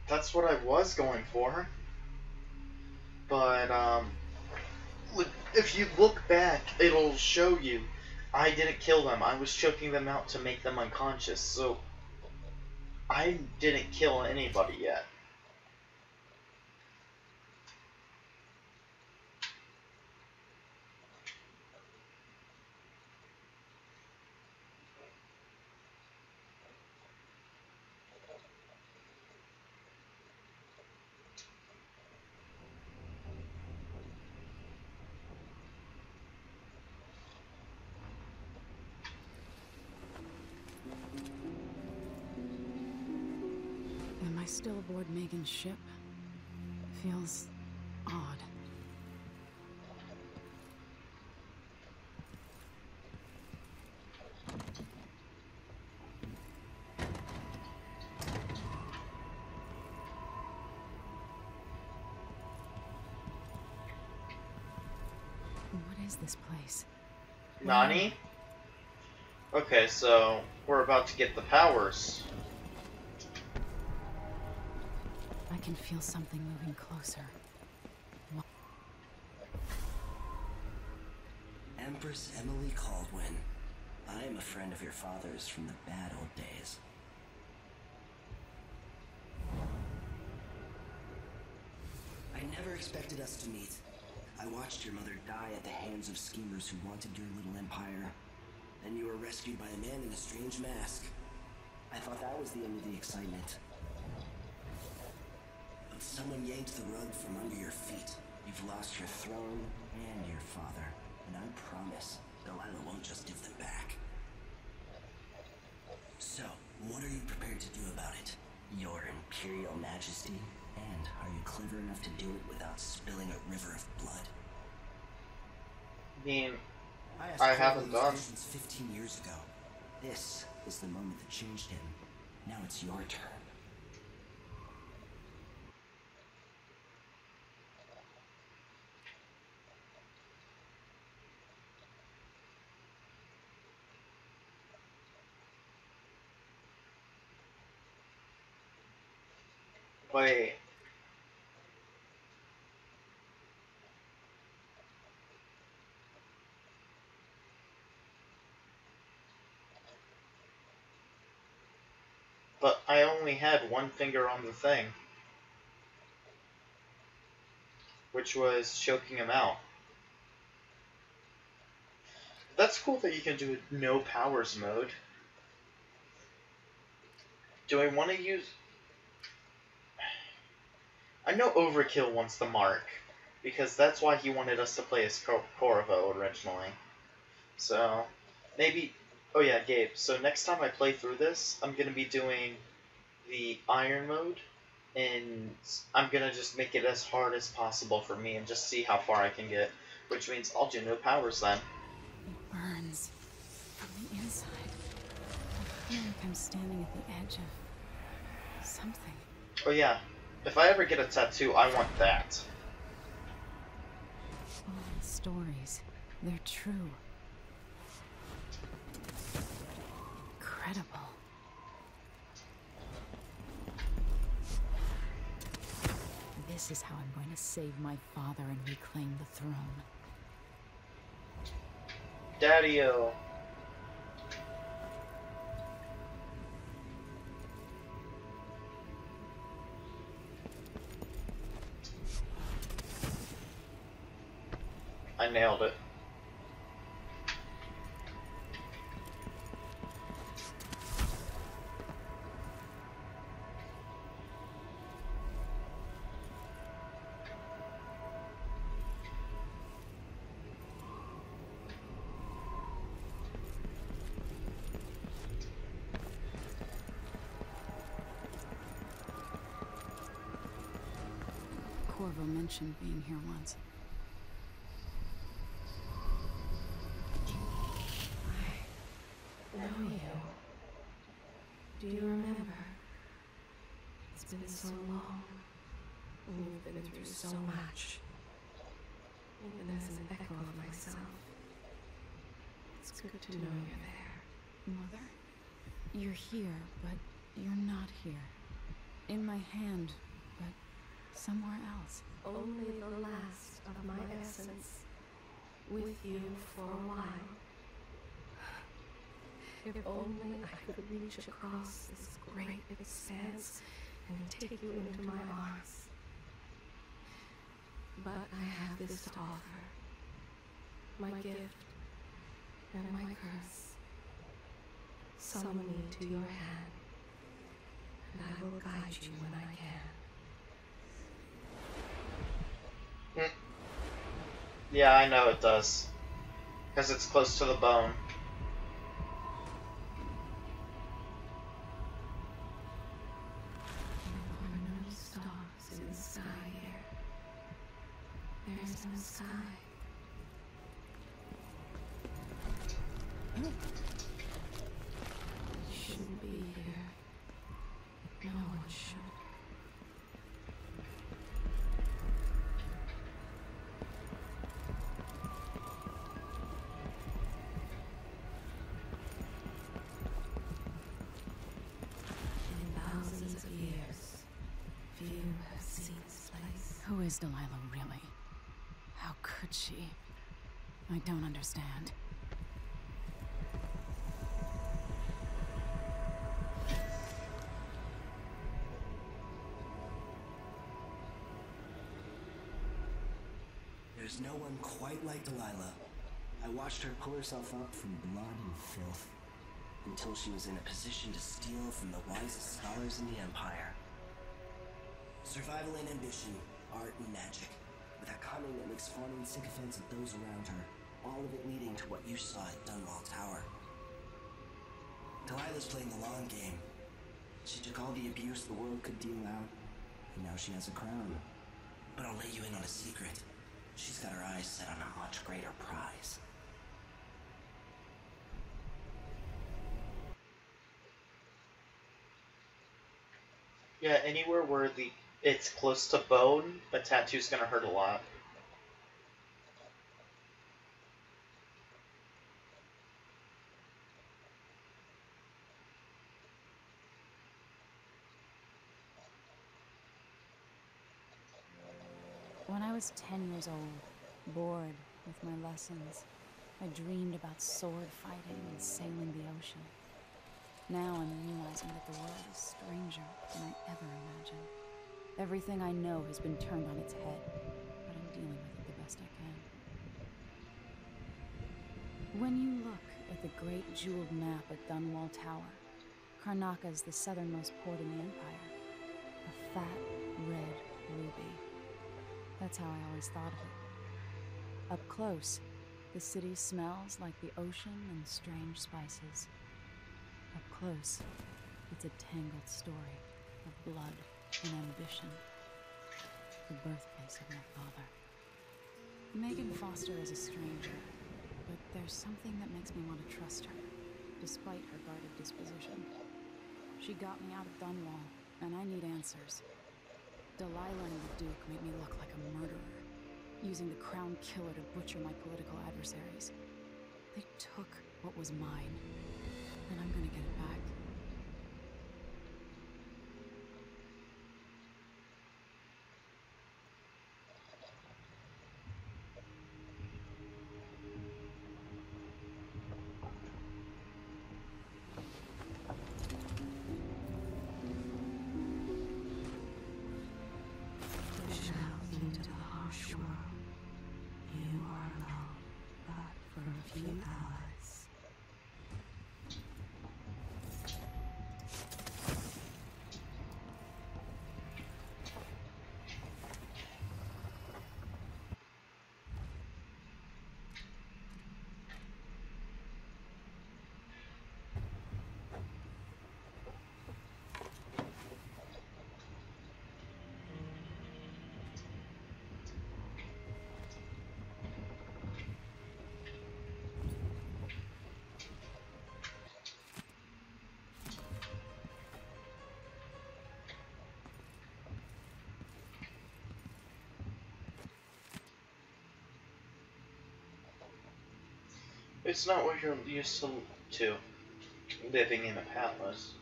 That's what I was going for. But, if you look back, it'll show you I didn't kill them. I was choking them out to make them unconscious, so I didn't kill anybody yet. Am I still aboard Megan's ship? Feels odd. What is this place? Nani? Okay, so we're about to get the powers. I can feel something moving closer. Empress Emily Caldwin. I am a friend of your father's from the bad old days. I never expected us to meet. I watched your mother die at the hands of schemers who wanted your little empire. Then you were rescued by a man in a strange mask. I thought that was the end of the excitement. But someone yanked the rug from under your feet. You've lost your throne and your father. And I promise, Delilah won't just give them back. So, what are you prepared to do about it? Your Imperial Majesty? And are you clever enough to do it without spilling a river of blood? I mean, I asked I Corvo haven't these done. questions 15 years ago. This is the moment that changed him. Now it's your turn. Wait. But I only had one finger on the thing, which was choking him out. That's cool that you can do no powers mode. Do I want to use... I know Overkill wants the mark, because that's why he wanted us to play as Corvo originally. So, maybe... Oh yeah, Gabe, so next time I play through this, I'm going to be doing the Iron mode, and I'm going to just make it as hard as possible for me and just see how far I can get, which means I'll do no powers then. It burns from the inside. I feel like I'm standing at the edge of something. Oh yeah, if I ever get a tattoo, I want that. All the stories, they're true. Incredible. This is how I'm going to save my father and reclaim the throne. Daddy-o. I nailed it. Corvo mentioned being here once. I know you. Do you remember? It's been so long. We've been through so much. Even as an echo of myself. It's good to know you're there. Mother? You're here, but you're not here. In my hand, but somewhere else. Only the last of my essence. With you for a while. If only I could reach across this great expanse and take you into my arms. But I have this to offer. My gift and my curse. Summon me to your hand, and I will guide you when I can. Yeah, I know it does. Because it's close to the bone. There are no stars in the sky here. There is no sky. You shouldn't be here. No one should. In thousands of years, few have seen this place. Who is Delilah, really? How could she? I don't understand. There's no one quite like Delilah. I watched her pull herself up from blood and filth until she was in a position to steal from the wisest scholars in the Empire. Survival and ambition, art and magic, with a cunning that makes fawning sycophants of those around her, all of it leading to what you saw at Dunwall Tower. Delilah's playing the long game. She took all the abuse the world could deal out, and now she has a crown. But I'll let you in on a secret. She's got her eyes set on a much greater prize. Yeah, anywhere where it's close to bone, a tattoo's gonna hurt a lot. When I was 10 years old, bored with my lessons, I dreamed about sword fighting and sailing the ocean. Now I'm realizing that the world is stranger than I ever imagined. Everything I know has been turned on its head, but I'm dealing with it the best I can. When you look at the great jeweled map at Dunwall Tower, Karnaca is the southernmost port in the Empire. A fat, red ruby. That's how I always thought of it. Up close, the city smells like the ocean and strange spices. Up close, it's a tangled story of blood and ambition. The birthplace of my father. Megan Foster is a stranger, but there's something that makes me want to trust her, despite her guarded disposition. She got me out of Dunwall, and I need answers. Delilah and the Duke made me look like a murderer, using the crown killer to butcher my political adversaries. They took what was mine, and I'm gonna get it back. Push out into the harsh world. You are alone, but for a few allies. It's not what you're used to living in a palace.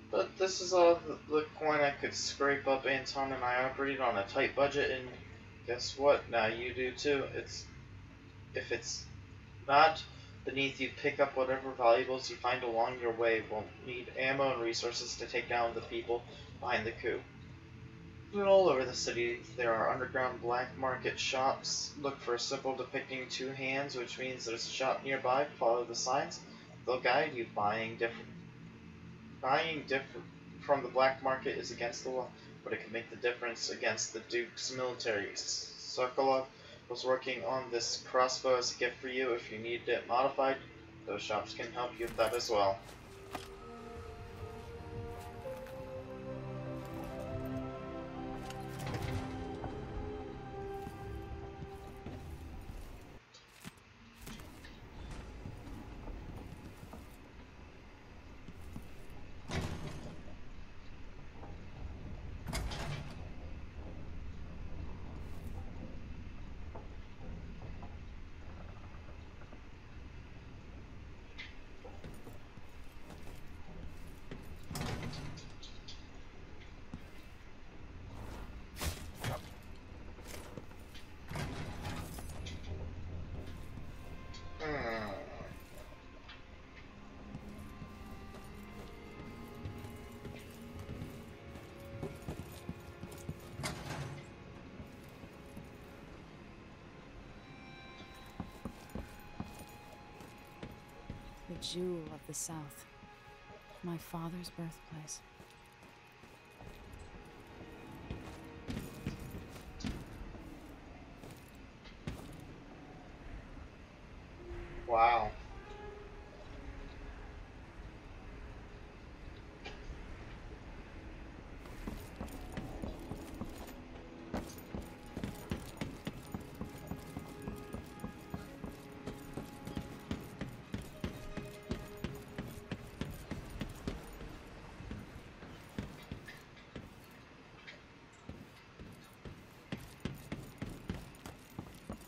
But this is all the coin I could scrape up. Anton and I operate on a tight budget, and guess what? Now you do too. If it's not beneath you, pick up whatever valuables you find along your way. We'll need ammo and resources to take down the people behind the coup. All over the city, there are underground black market shops. Look for a symbol depicting two hands, which means there's a shop nearby. Follow the signs. They'll guide you. Buying different from the black market is against the law, but it can make the difference against the Duke's military. Sokolov was working on this crossbow as a gift for you. If you need it modified, those shops can help you with that as well. The jewel of the South. My father's birthplace. Wow.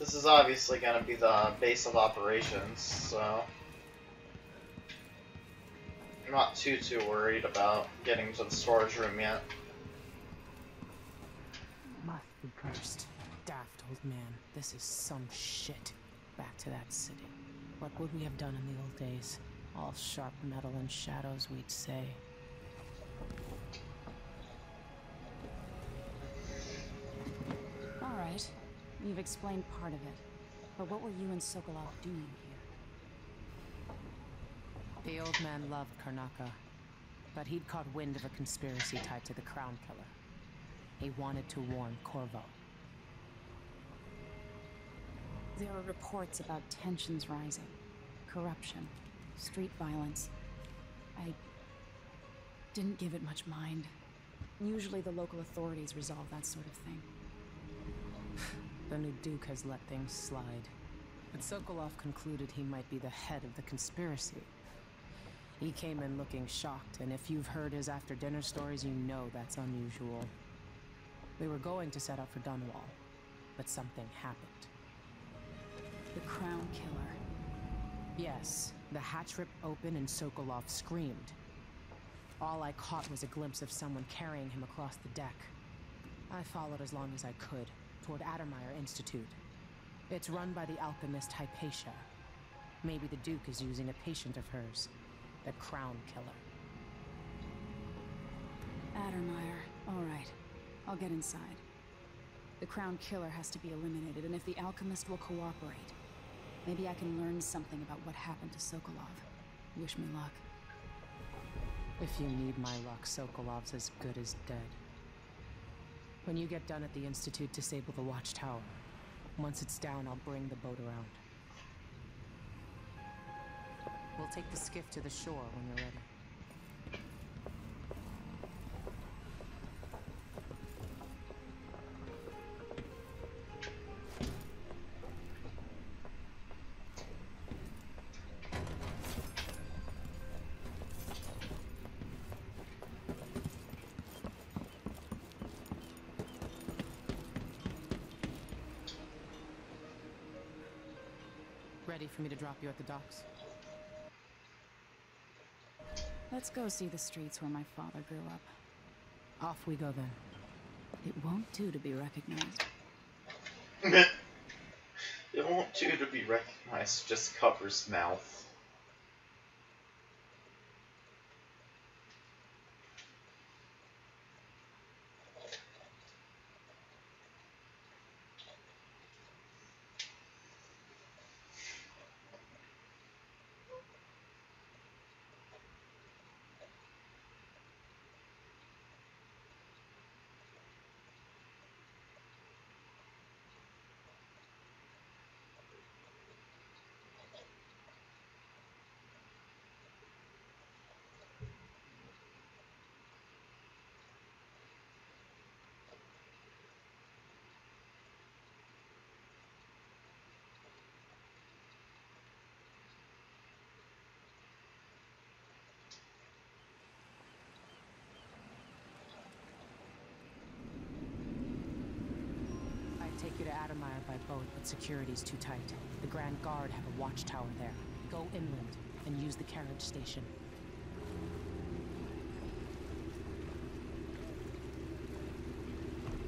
This is obviously going to be the base of operations, so I'm not too worried about getting to the storage room yet. Must be cursed. Daft old man, this is some shit. Back to that city. What would we have done in the old days? All sharp metal and shadows, we'd say. All right. You've explained part of it. But what were you and Sokolov doing here? The old man loved Karnaka, but he'd caught wind of a conspiracy tied to the Crown Killer. He wanted to warn Corvo. There are reports about tensions rising, corruption, street violence. I didn't give it much mind. Usually the local authorities resolve that sort of thing. The new Duke has let things slide. But Sokolov concluded he might be the head of the conspiracy. He came in looking shocked, and if you've heard his after-dinner stories, you know that's unusual. We were going to set out for Dunwall, but something happened. The Crown Killer. Yes, the hatch ripped open and Sokolov screamed. All I caught was a glimpse of someone carrying him across the deck. I followed as long as I could, toward Addermeyer Institute. It's run by the alchemist Hypatia. Maybe the Duke is using a patient of hers, the Crown Killer. Addermeyer. All right. I'll get inside. The Crown Killer has to be eliminated, and if the alchemist will cooperate, maybe I can learn something about what happened to Sokolov. Wish me luck. If you need my luck, Sokolov's as good as dead. When you get done at the Institute, disable the watchtower. Once it's down, I'll bring the boat around. We'll take the skiff to the shore when you're ready. Ready for me to drop you at the docks? Let's go see the streets where my father grew up. Off we go then. It won't do to be recognized. It won't do to be recognized, just covers mouth. Take you to Addermeyer by boat, but security's too tight. The Grand Guard have a watchtower there. Go inland and use the carriage station.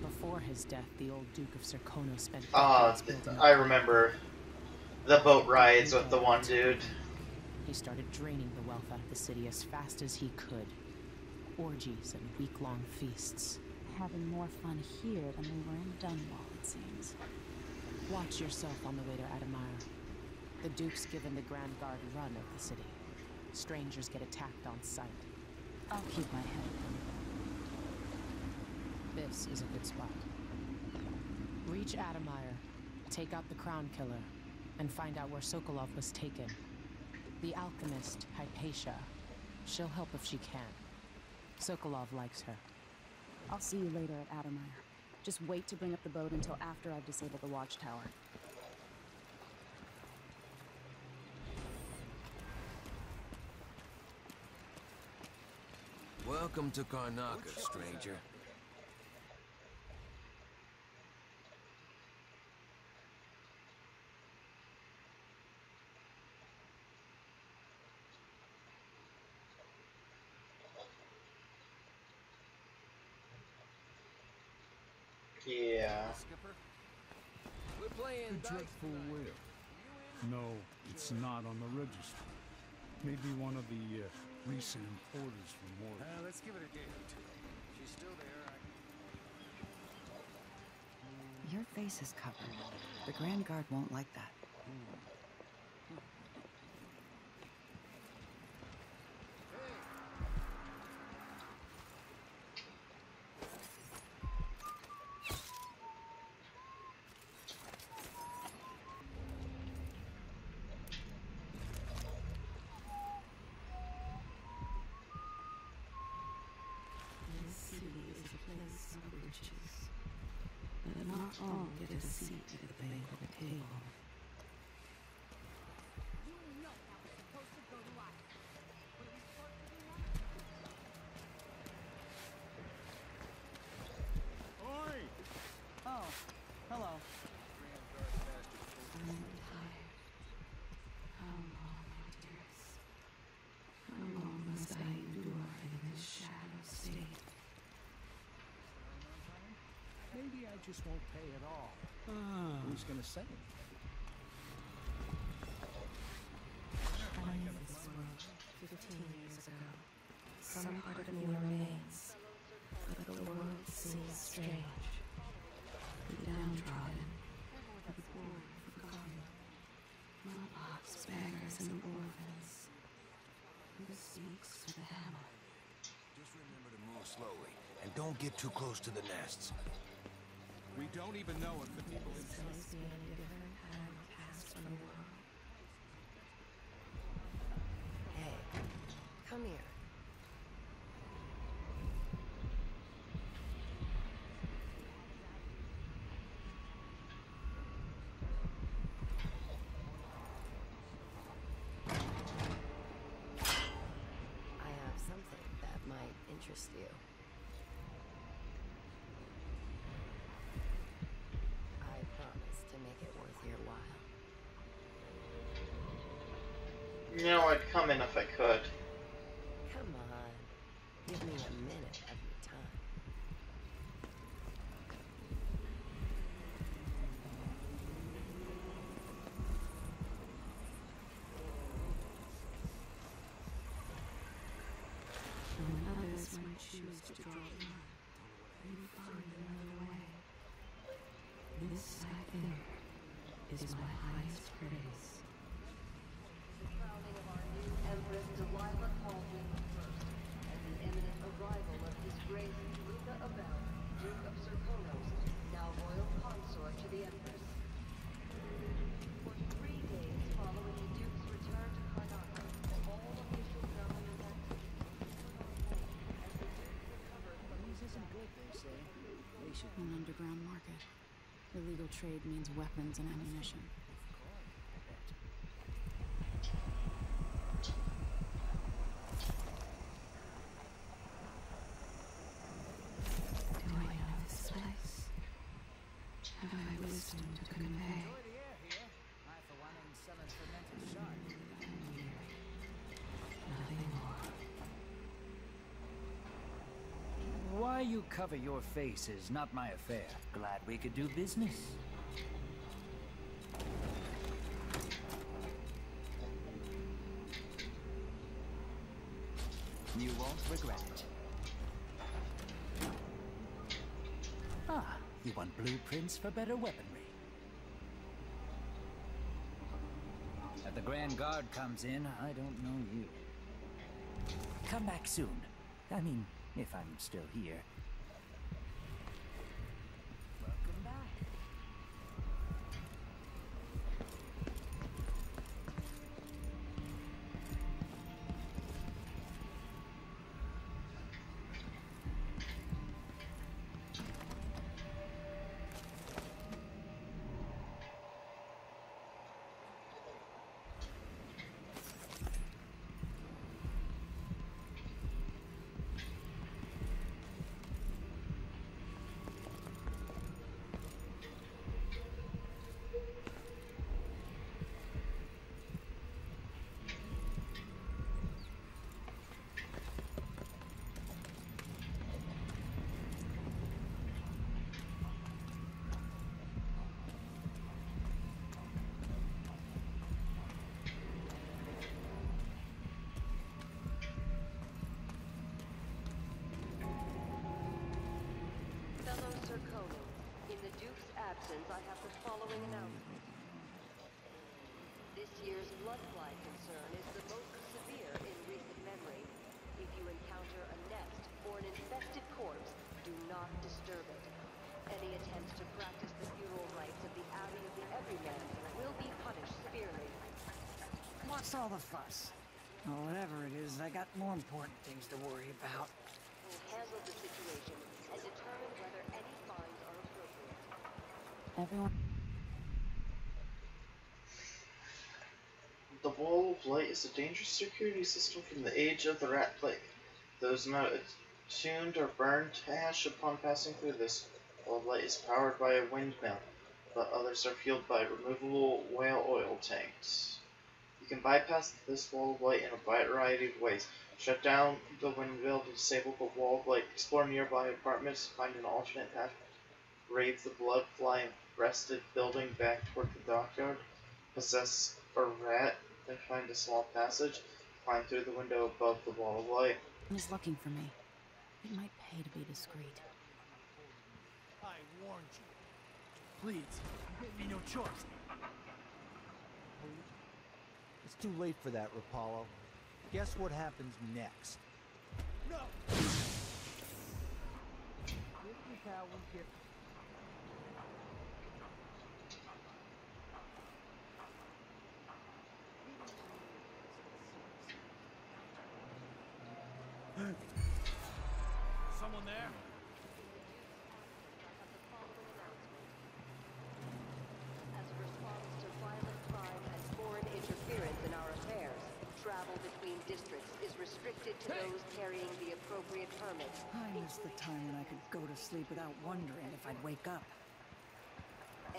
Before his death, the old Duke of Serkonos spent I remember the boat rides with the one dude. He started draining the wealth out of the city as fast as he could. Orgies and week-long feasts. Having more fun here than we were in Dunwall, it seems. Watch yourself on the way to Addermeyer. The Duke's given the Grand Guard run of the city. Strangers get attacked on sight. I'll keep my head down. This is a good spot. Reach Addermeyer, take out the Crown Killer, and find out where Sokolov was taken. The alchemist, Hypatia. She'll help if she can. Sokolov likes her. I'll see you later at Addermeyer. Just wait to bring up the boat until after I've disabled the watchtower. Welcome to Karnaka, stranger. Yeah. Skipper? We're playing A dreadful whale. No, it's not on the register. Maybe one of the recent importers from Mordor. Let's give it a day or two. If she's still there, Your face is covered. The Grand Guard won't like that. This city is a place of riches, but not all get a seat at the banquet table. Oi! Oh, hello. I'm tired. How long, my dearest? How long must I endure in this shadow state? Maybe I just won't pay at all. Who's gonna say? I left this world 15 years ago. Some part of me remains, but the world seems strange. The downtrodden, the poor, forgotten, mobs, beggars, and orphans. Who speaks for the hammer? Just remember to move slowly, and don't get too close to the nests. we don't even know if the people This inside. must be a different hand cast from the world. Hey, come here. I have something that might interest you. I promise to make it worth your while. You know, I'd come in if I could. Come on. Give me a minute of your time. When others might choose to draw blood, you find another way. This, I think, is my highest praise. The crowning of our new Empress Delilah Caldwin I, and the imminent arrival of His Grace Luca Abel, Duke of Serkonos, now royal consort to the Empress. For 3 days following the Duke's return to Karnak, all official government activities were put on hold as the Duke recovered from his Isn't good, they say. They should. An underground market. Illegal trade means weapons and ammunition. Do I know this place? Have I wisdom to convey? Enjoy the air here. I, for one, ain't selling fermented shark. Nothing more. Why you cover your face is not my affair. Glad we could do business. You won't regret it. Ah, you want blueprints for better weaponry. If the Grand Guard comes in, I don't know you. Come back soon. I mean, if I'm still here. Welcome back. absence, I have the following announcement. This year's bloodfly concern is the most severe in recent memory. If you encounter a nest or an infested corpse, do not disturb it. Any attempts to practice the funeral rites of the Abbey of the Everyman will be punished severely. What's all the fuss? Well, whatever it is, I got more important things to worry about. We'll handle the situation and determine whether any fines are appropriate. Everyone. The Wall of Light is a dangerous security system from the age of the Rat Plague. Those not attuned are burned to ash upon passing through this. The Wall of Light is powered by a windmill, but others are fueled by removable whale oil tanks. You can bypass this Wall of Light in a variety of ways. Shut down the windmill to disable the Wall of Light, explore nearby apartments, find an alternate path, raid the blood-fly-infested building back toward the dockyard, possess a rat, and find a small passage, climb through the window above the Wall of Light. Is looking for me. It might pay to be discreet. I warned you. Please, give me no choice. It's too late for that, Rapallo. Guess what happens next? No! This is how we get... Someone there? As a response to violent crime and foreign interference in our affairs, travel between districts is restricted to those carrying the appropriate permits. I miss the time when I could go to sleep without wondering if I'd wake up.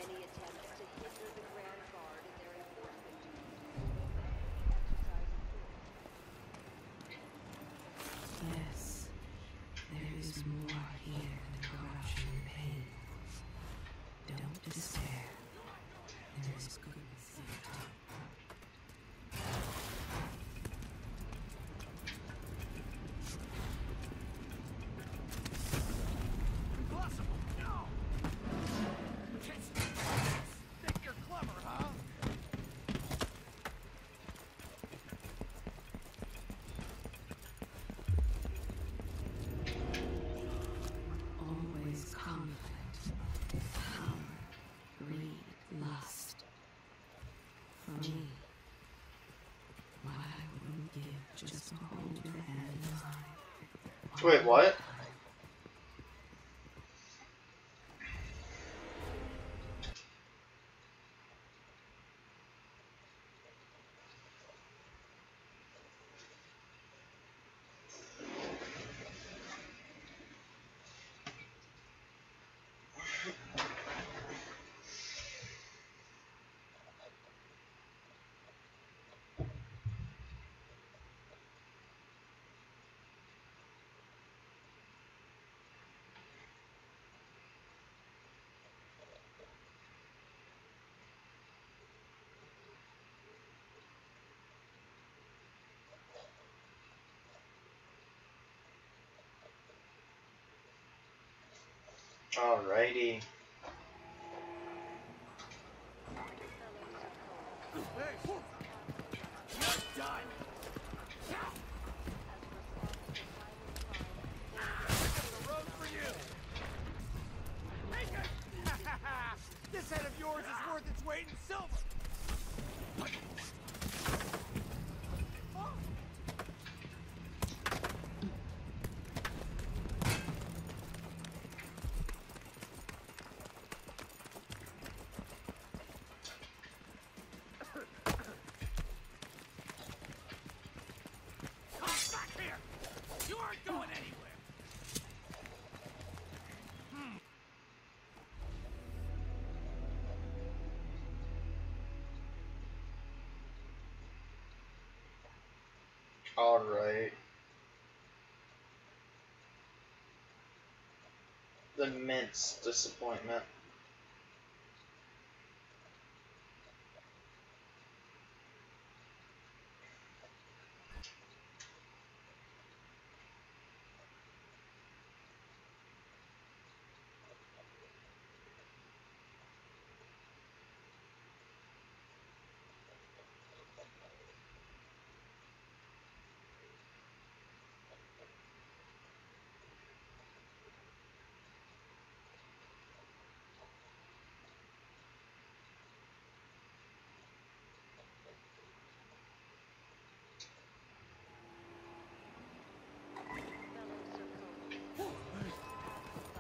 Any attempts to hinder the Grand Guard in their enforcement duties Yes, there is more here than corruption and pain. Don't despair. There is goodness here too. Impossible! No! Think you're clever, huh? Always conflict, power, greed, lust. For me, what I wouldn't give just to hold your hand in mine. Wait, what? Alrighty. Hey! You're done! The road for you! Take it! This head of yours is worth its weight in silver! Come back here! You aren't going anywhere! Alright. The immense disappointment.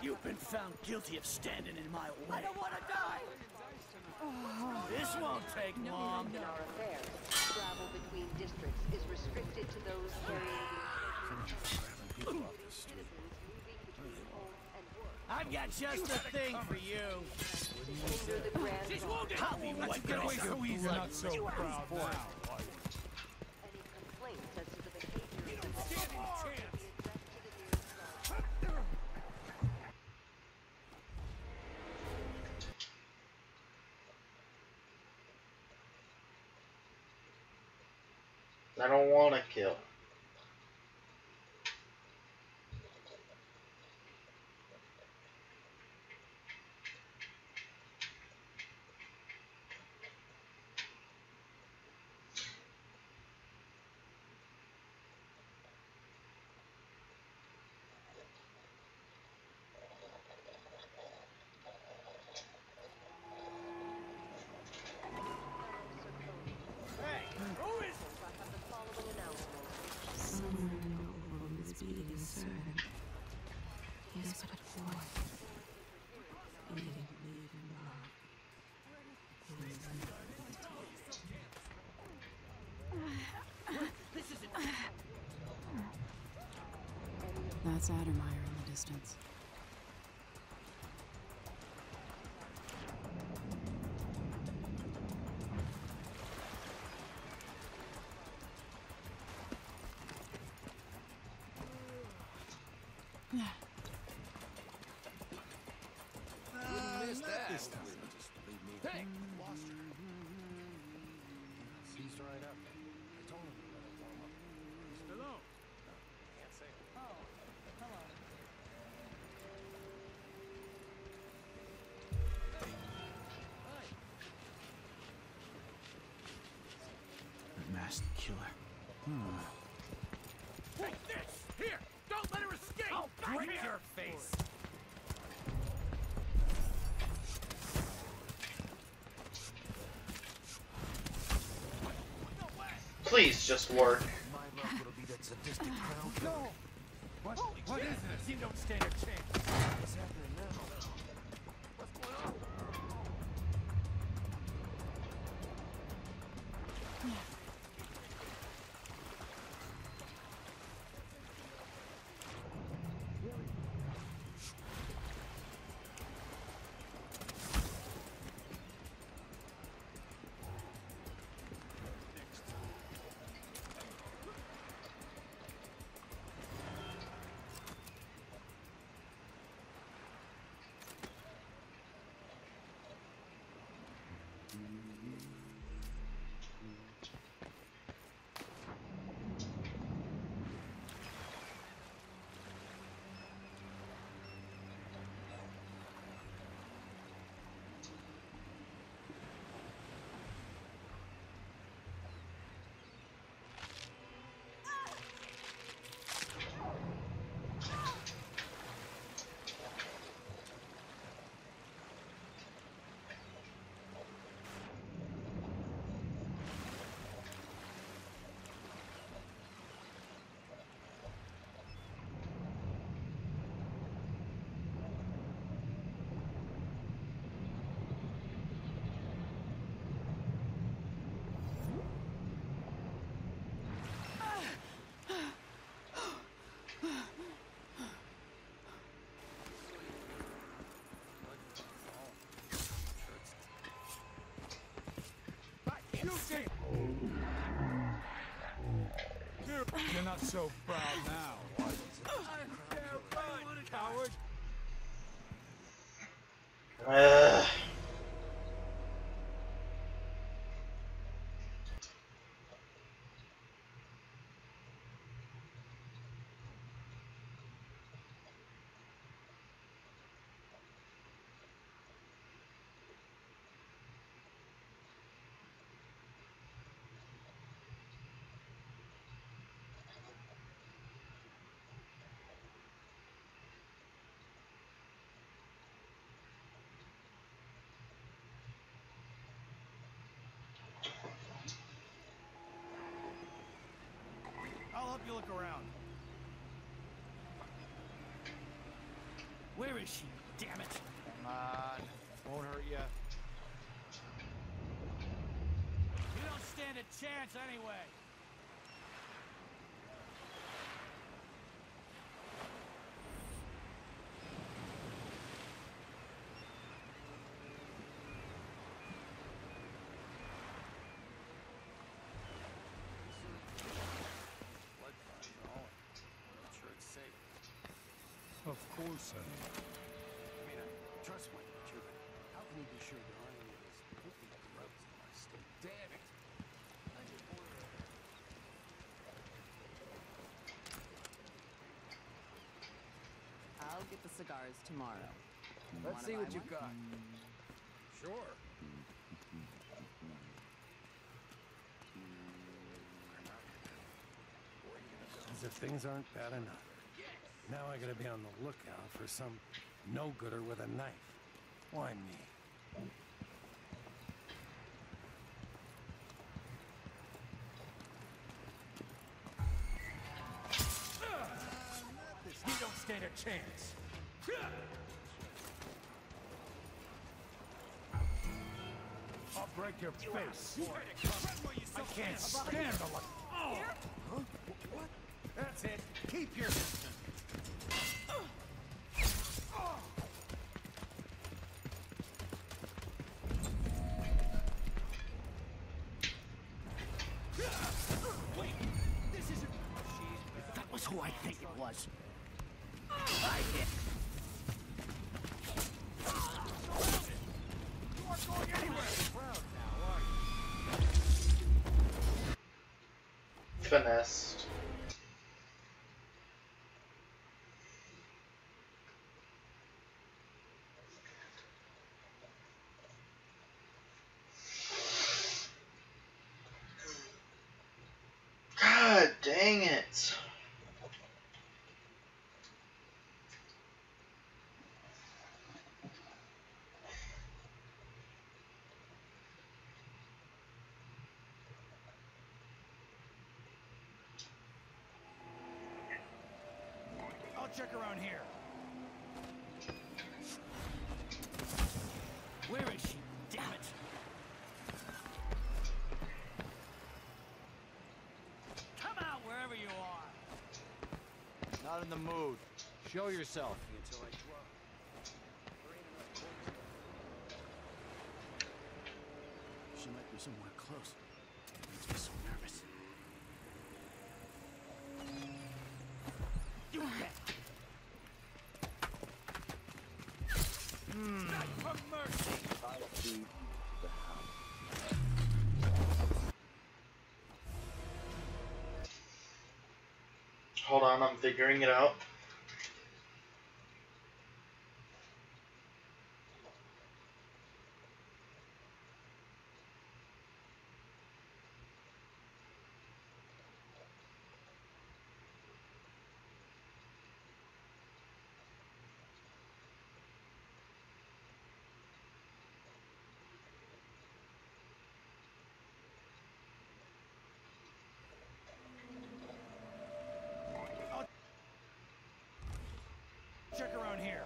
You've been found guilty of standing in my way. I don't want to die! This won't take long. In our affairs, travel between districts is restricted to those carrying the I've got just the thing for you. She's wounded. I'll be wiping away so easy. Not so proud now. Any complaints as to the behavior of the I don't want to kill. Somewhere in the world is beating servant. He is but a boy. Eating meat and love. That's Addermeyer in the distance. Missed that. This time. Hey! Lost her. She's right up. I told him to let her warm up. Hello. Can't say it. Oh, hello. The masked killer. Take this! Here! Don't let her escape! I'll break your face! Please just work. My luck will be that sadistic crown killer. No! What is this? You don't stand a chance. What's happening now? What's going on? You're not so proud now, are you? Coward. I'll help you look around. Where is she? Damn it! Come on. Won't hurt ya. You don't stand a chance anyway. Of course I am. I mean, I trust my nature, but how can you be sure there aren't any of those filthy grubs in my state? Damn it! I just ordered it. I'll get the cigars tomorrow. Let's see what you've got. Sure. As if things aren't bad enough. Now I gotta be on the lookout for some no-gooder with a knife. Why me? You don't stand a chance. I'll break your face. I can't stand the look. Oh! Huh? What? That's it. Keep your distance. Wait, this isn't. That was who I think it was. I hit. You aren't going anywhere. Proud now, are you? Finessed. God dang it. I'll check around here. Where is she? Damn it! Come out wherever you are. Not in the mood. Show yourself. Until I drop. She might be somewhere close. It makes me so nervous. You bet. Not for mercy. 5 feet. The house. Hold on, I'm figuring it out. Check around here.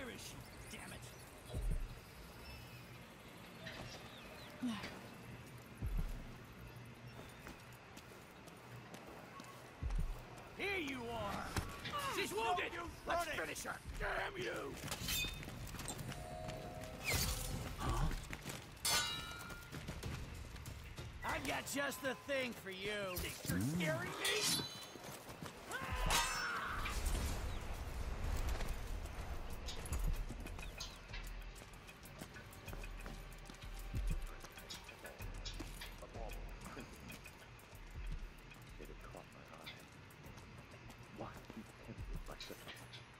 Where is she? Damn it! Here you are! She's wounded! Let's finish her! Damn you! I've got just the thing for you. Think you're scaring me?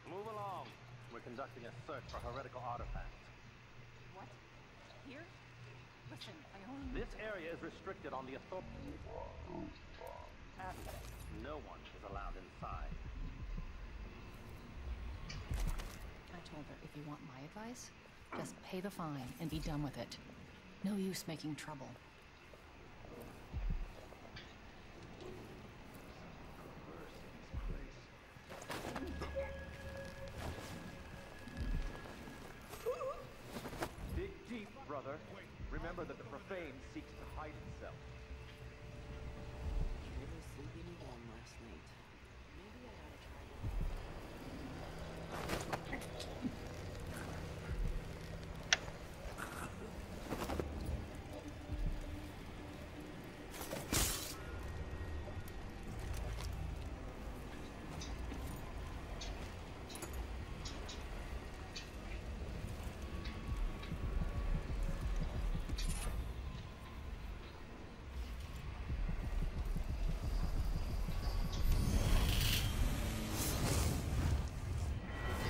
Move along. We're conducting a search for heretical artifacts. What? Here? Listen, I only... This area is restricted on the authority. No one is allowed inside. I told her if you want my advice, just pay the fine and be done with it. No use making trouble. Dig deep, brother. Remember that the profane seeks to hide itself. Never sleeping again last night. Maybe I ought to try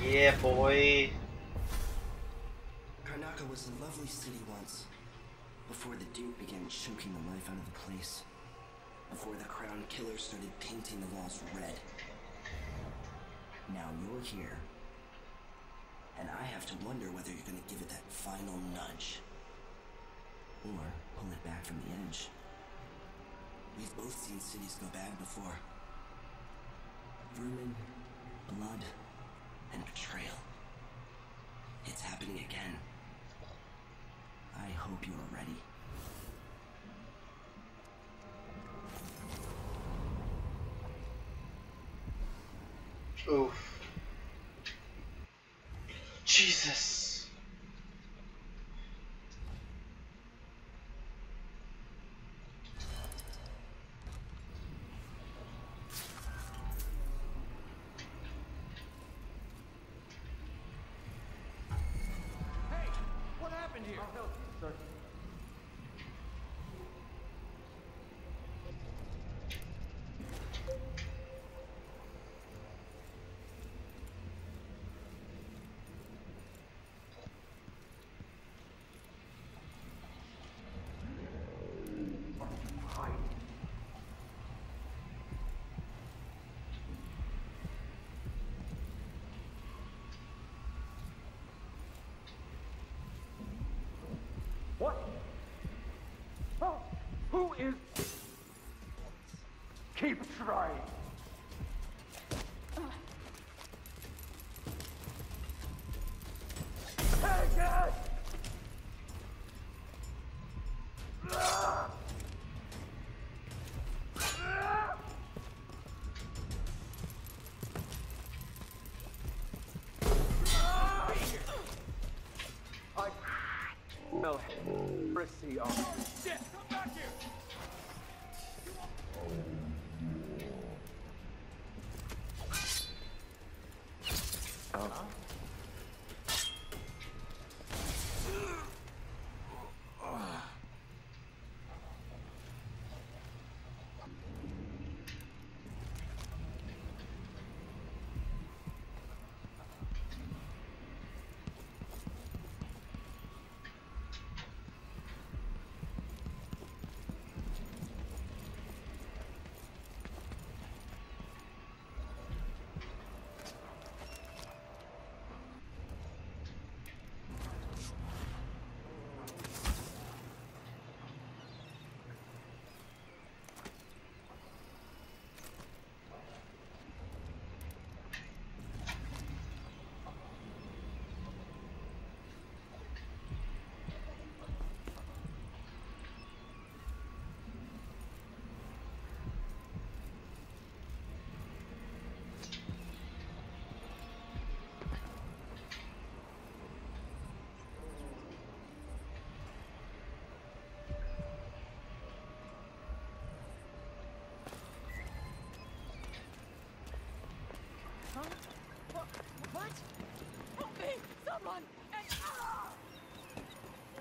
Yeah, boy. Karnaca was a lovely city once, before the Duke began choking the life out of the place. Before the Crown Killer started painting the walls red. Now you're here, and I have to wonder whether you're gonna give it that final nudge. Or pull it back from the edge. We've both seen cities go bad before. Vermin, blood, and betrayal. It's happening again. I hope you are ready. Oof. Jesus. Hey! What happened here? I'll help you, sir. What? Oh, who is... Keep trying. Take it! I smell heresy on you. Shit! Come back here! What? Help me! Someone! And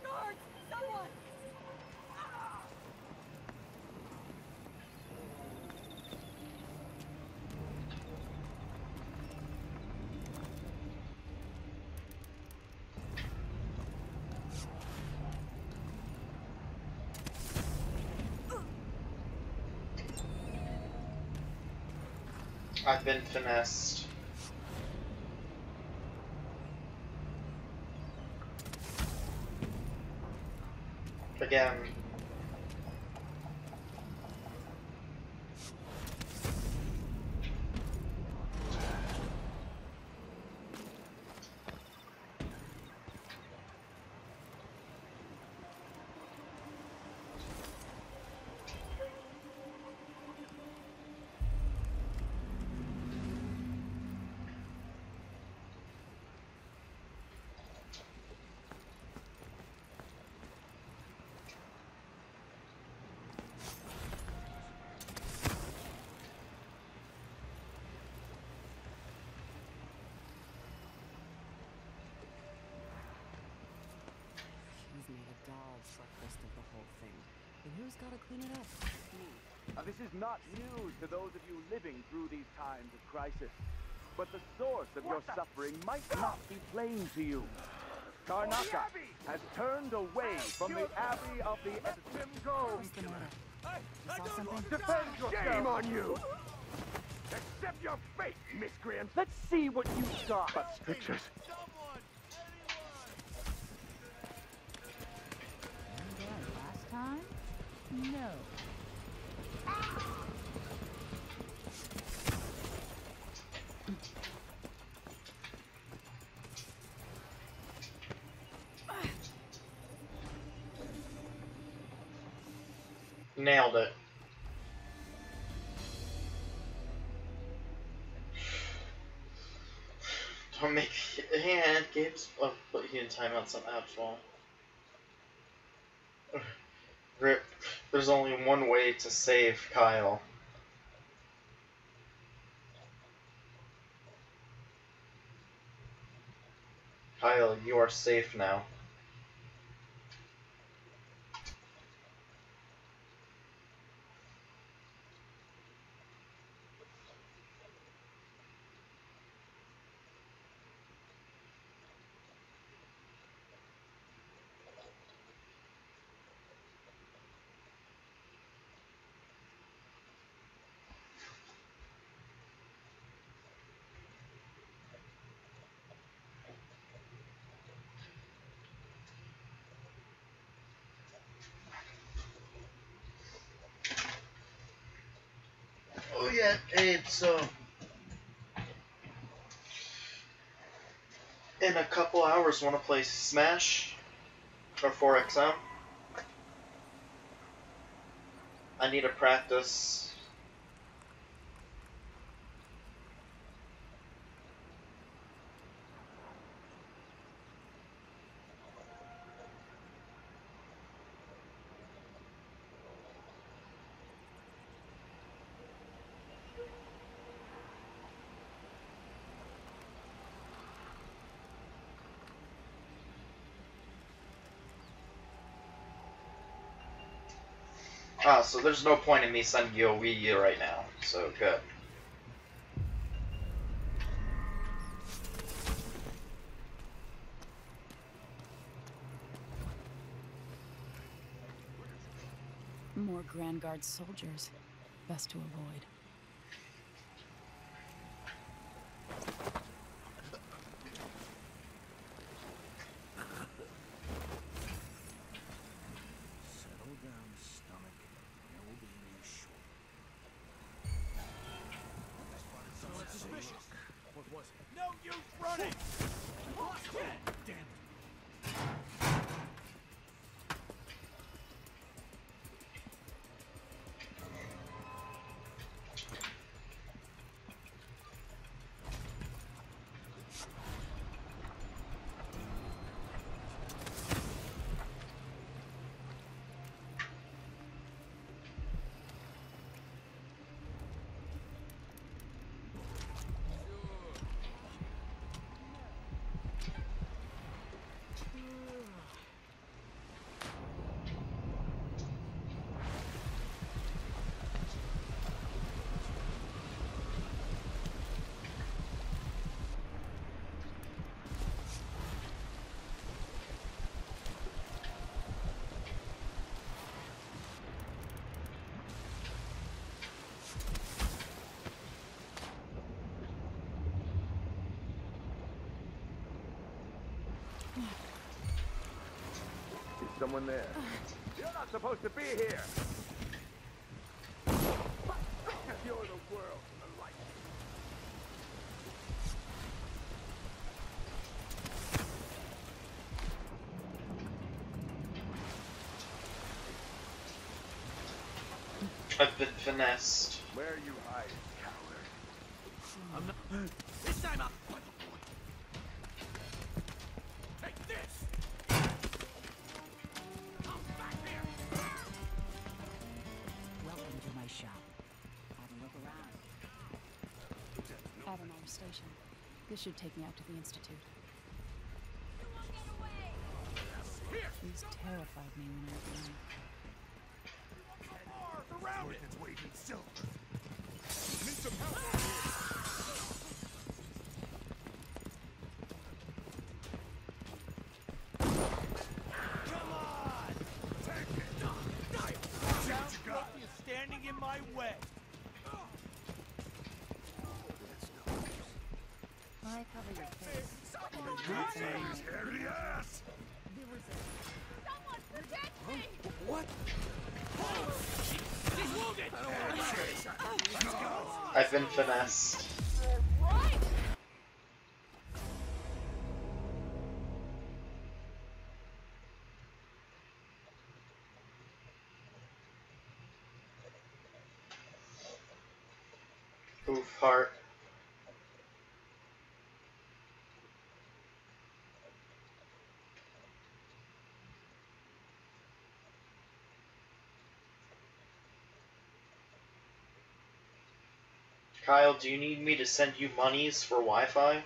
guards! Someone! I've been finessed. Again. He's made a doll's breakfast of the whole thing. And who's got to clean it up? Me. This is not news to those of you living through these times of crisis. But the source of your suffering might not be plain to you. Karnaka has turned away from the Abbey of the What's the matter? You saw something? Defend yourself! Shame on you! Accept your fate, miscreants! Let's see what you got. But strictures. Last time? No. Nailed it. Don't make hand games. Oh, put you in timeout some apps while. Rip. There's only one way to save Kyle. Kyle, you are safe now. Oh yeah, Abe, so in a couple hours wanna play Smash or 4XM? I need to practice. Ah, so there's no point in me sending you a Wii U right now, so good. More Grand Guard soldiers. Best to avoid. Settle down, stomach. There will be no short. Someone suspicious. What was it? No use running! Damn it. Is someone there? You're not supposed to be here! You're the world, the light. I've been finessed. Where are you hiding, coward? I'm not. This time up! Take this! Come back here! Welcome to my shop. Have a look around. Avenir Station. This should take me out to the Institute. These terrified me when I was young. Around its weight in silver. Need some help. Come on! Take it. Sounds like you're standing in my way. Why cover your face? Hairy ass. Someone protect me! What? He's wounded! Let's go. I've been finessed. Right! Oof, heart. Kyle, do you need me to send you monies for Wi-Fi?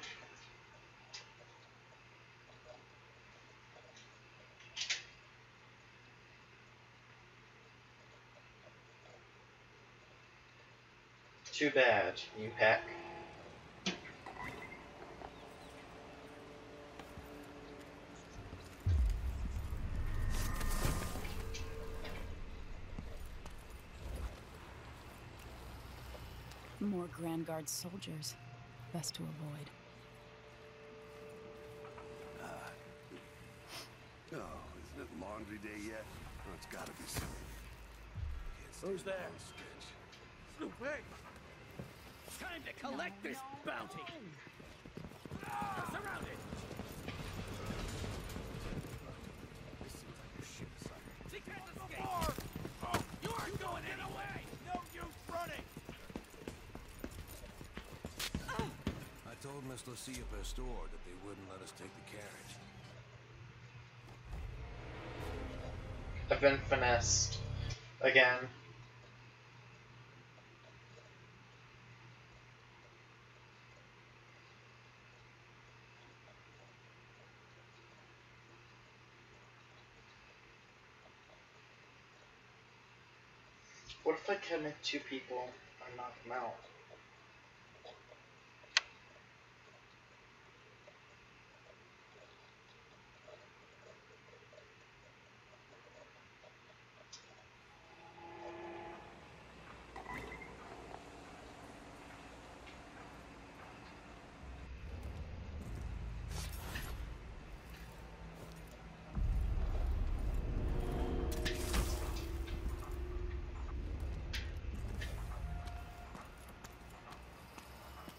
Too bad, you hack. More Grand Guard soldiers. Best to avoid. Oh, isn't it laundry day yet? Oh, it's gotta be soon. Who's there? Hey! Time to collect this bounty! Surrounded! This seems like a ship assignment. She can't escape! Oh, you aren't going anywhere! No use running! I told Miss Lucia Pastor that they wouldn't let us take the carriage. I've been finessed. Again. What if I commit two people and knock them out?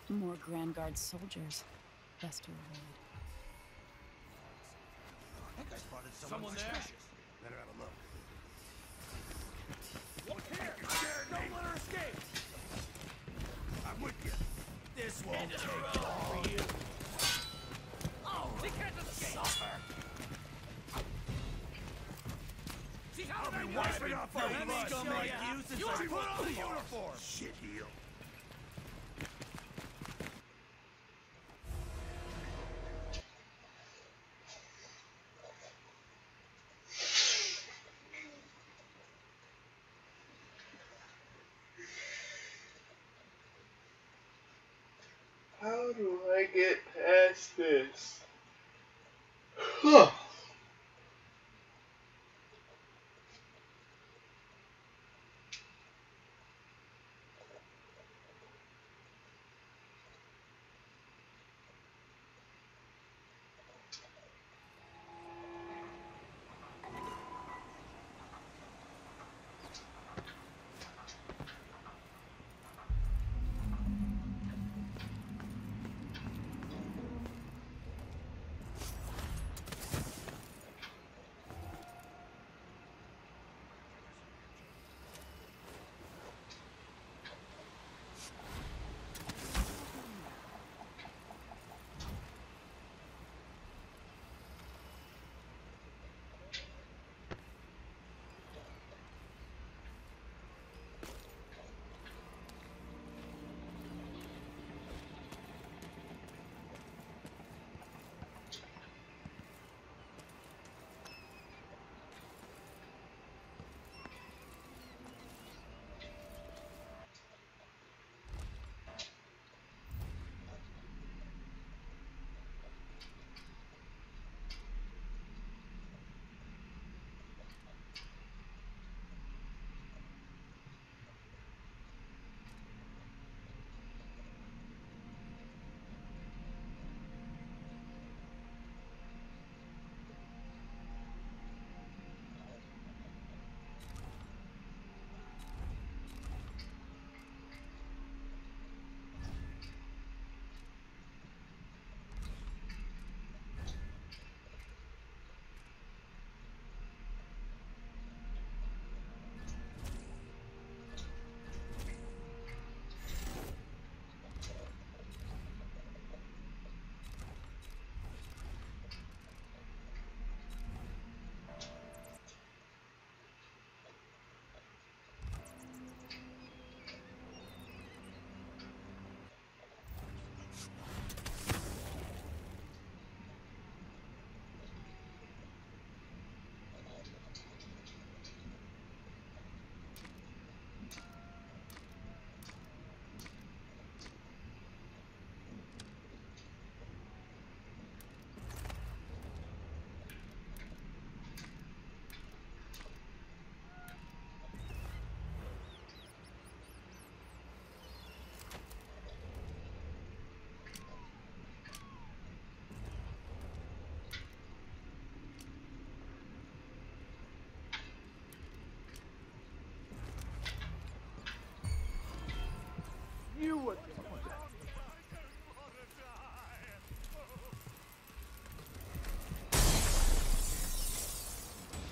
More Grand Guard soldiers. Best to avoid. I think I spotted someone there. Suspicious. Better have a look. Look here! Don't let her escape! I'm with you. This won't take long for you. Oh, she can't escape! Suffer! She's out I'll of be my wiping off Let your me blood. go make you since You I are put on the full of uniform! Shit heel. How do I get past this? Huh.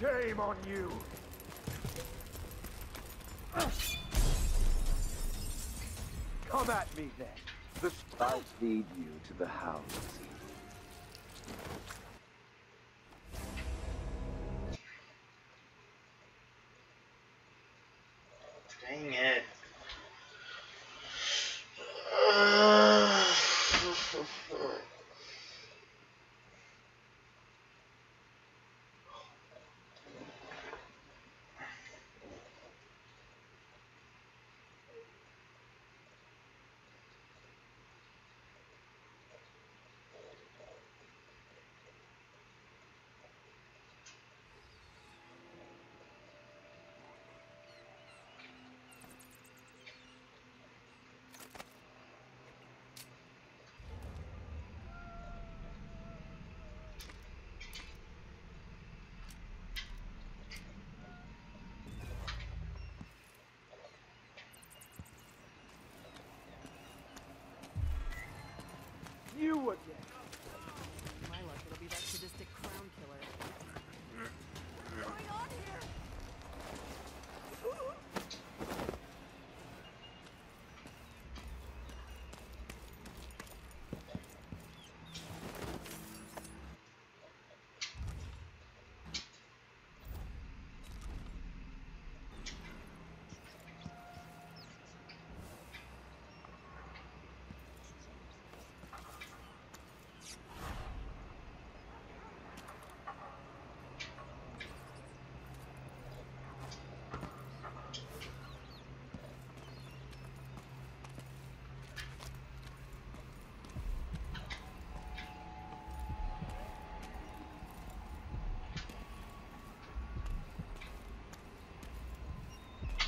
Shame on you! Come at me then. I'll feed you to the hounds. Dang it. You again! My luck, it'll be that sadistic crown killer. What's going on here?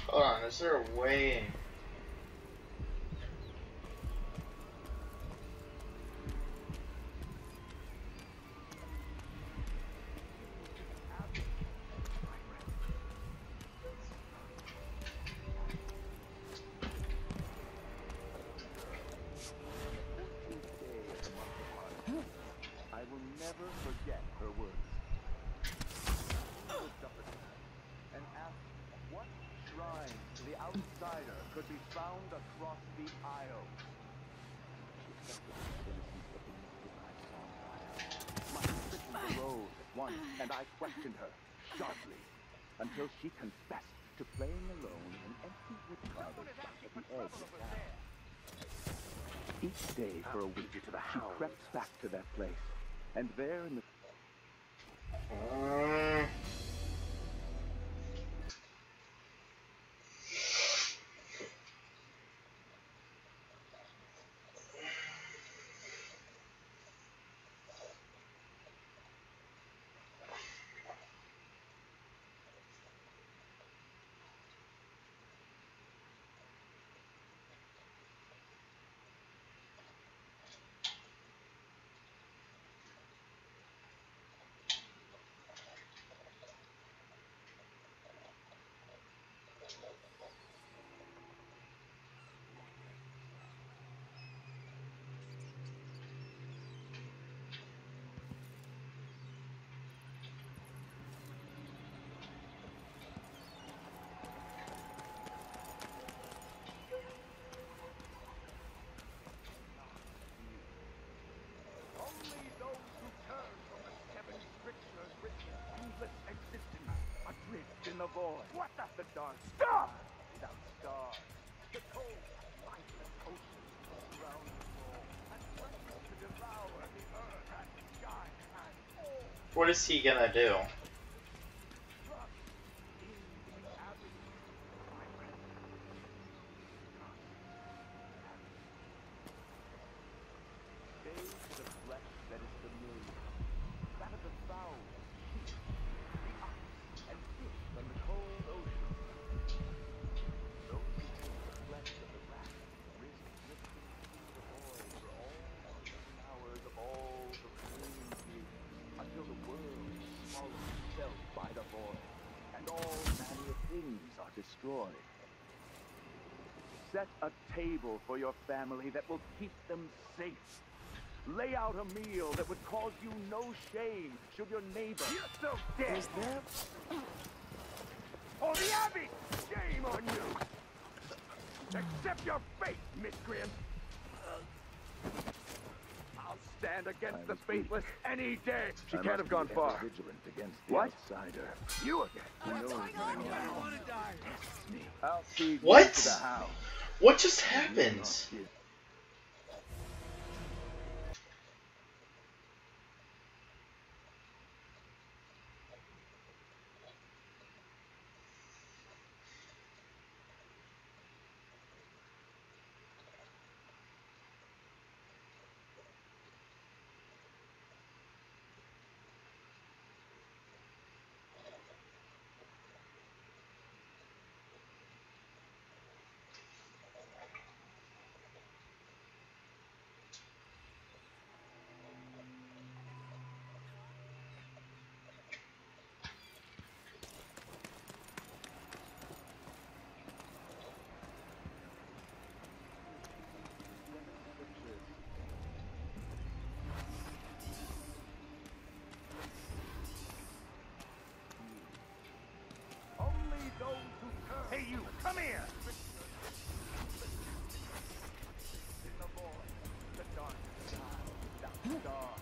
Hold on, is there a way? I will never forget her words. Looked up at her and asked what shrine to the outsider could be found across the aisle. She accepted the innocence of the my suspicion arose at once, and I questioned her sharply until she confessed to playing alone in an empty wood closet at the edge of town. Each day for a week, she crept back to that place, and there in the only those who turn from the seven strictures written endless existence adrift in the void. What the dark star without stars. The cold, lifeless ocean surrounding us all and threatens to devour the earth and sky and all. What is he gonna do? The flesh that is familiar, that of the fowl, sheep, the ox, and fish from the cold ocean. Those who take the flesh of the rat risk drifting through the void for all the 7 hours of all the flame years, until the world is swallowed itself by the void, and all manner of things are destroyed. Set a table for your family that will keep them safe. Lay out a meal that would cause you no shame should your neighbor... You're so dead! Is there... Oh, the Abbey! Shame on you! Accept your fate, miscreant! I'll stand against the faithless any day! She can't have gone far. Vigilant against the What? outsider. You again? Who knows when I want to die. me? I'll feed you What? to the house. What just happened? Only those who turn. Hey, you, come here! In the void, the dark sky, the stars,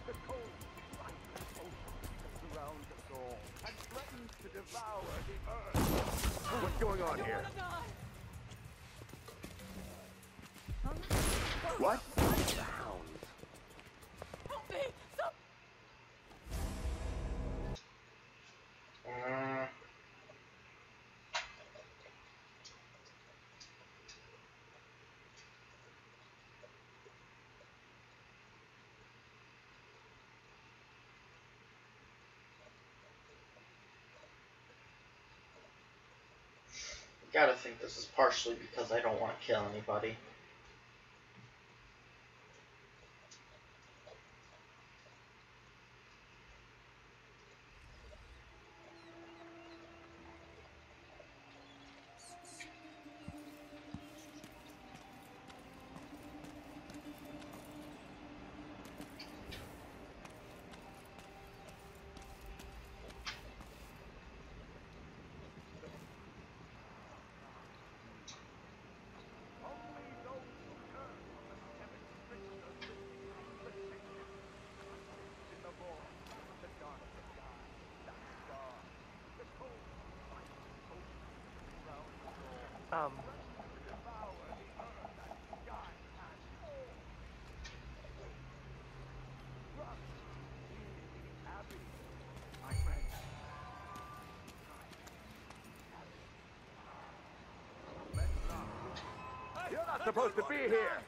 the cold, lifeless ocean that surrounds us all and threatens to devour the earth. What's going on here? What? Sounds. Help me! Stop! Gotta think this is partially because I don't want to kill anybody. You're not supposed to be here!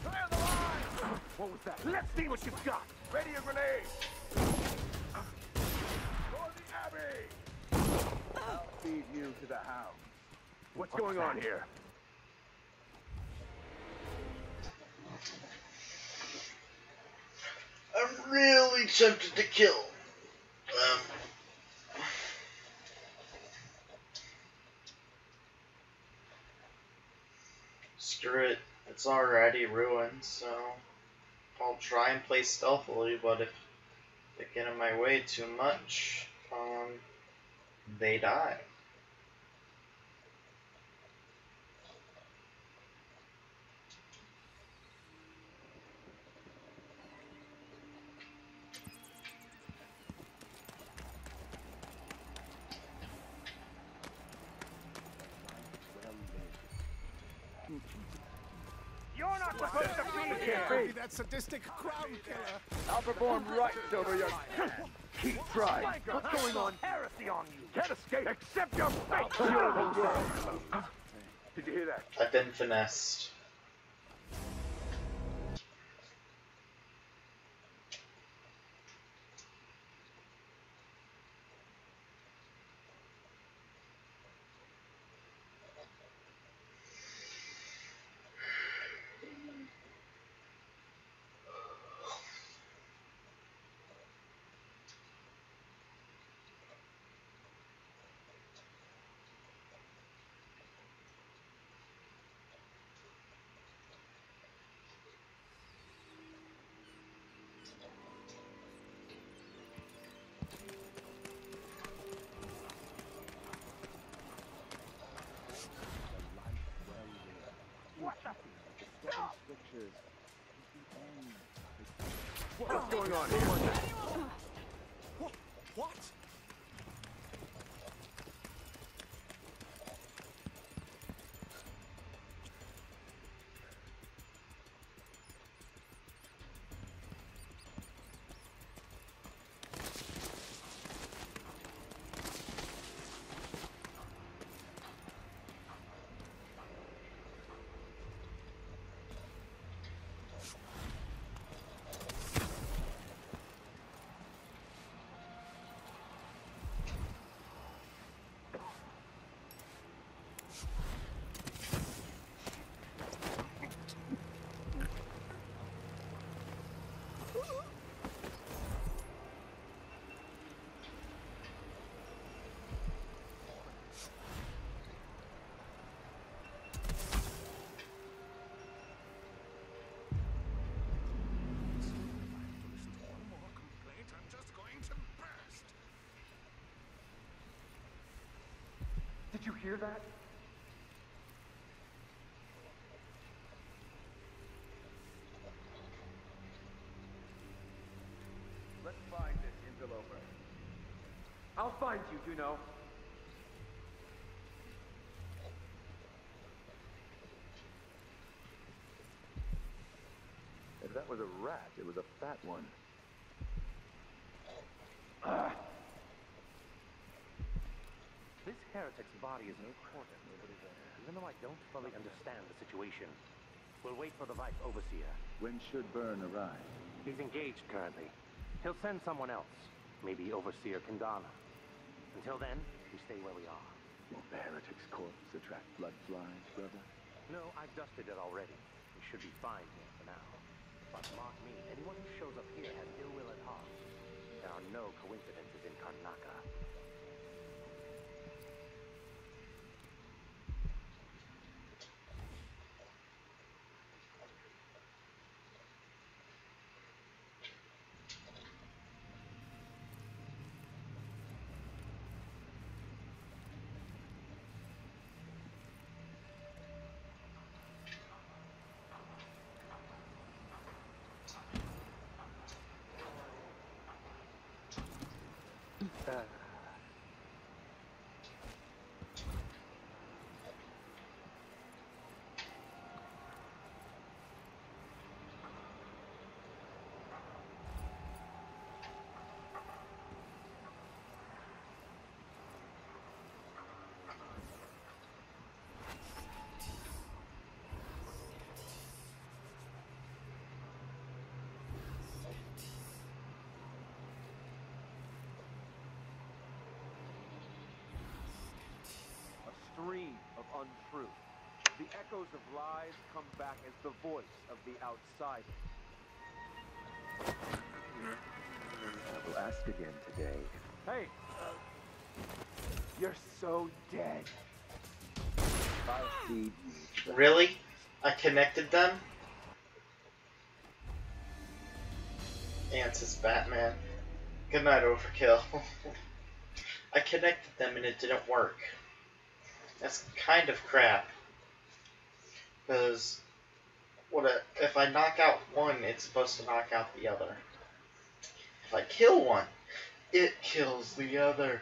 Clear the line! What was that? Let's see what you've got! Ready a grenade! For the Abbey! I'll feed you to the house. What's going on here? I'm really tempted to kill them. Screw it. It's already ruined, so I'll try and play stealthily, but if they get in my way too much, they die. You're not supposed to be here! That sadistic crown killer. I'll perform rites over your... Keep trying. What's going on? Heresy on you. Can't escape. Accept your fate. You're the world. Did you hear that? I've been finessed. is the end. What's going on here? What? Did you hear that? Let's find this interloper. I'll find you, Juno. If that was a rat, it was a fat one. This heretic's body is important, even though I don't fully understand the situation. We'll wait for the Vice Overseer. When should Byrne arrive? He's engaged currently. He'll send someone else, maybe Overseer Kendana. Until then, we stay where we are. Won't the heretic's corpse attract blood flies, brother? No, I've dusted it already. We should be fine here for now. But mark me, anyone who shows up here has ill will at heart. There are no coincidences in Karnaka. Stream of untruth. The echoes of lies come back as the voice of the outsider. I will ask again today. Hey! You're so dead. I'll feed you. Really? I connected them? Ants is Batman. Good night, Overkill. I connected them and it didn't work. That's kind of crap. Because if I knock out one, it's supposed to knock out the other. If I kill one, it kills the other.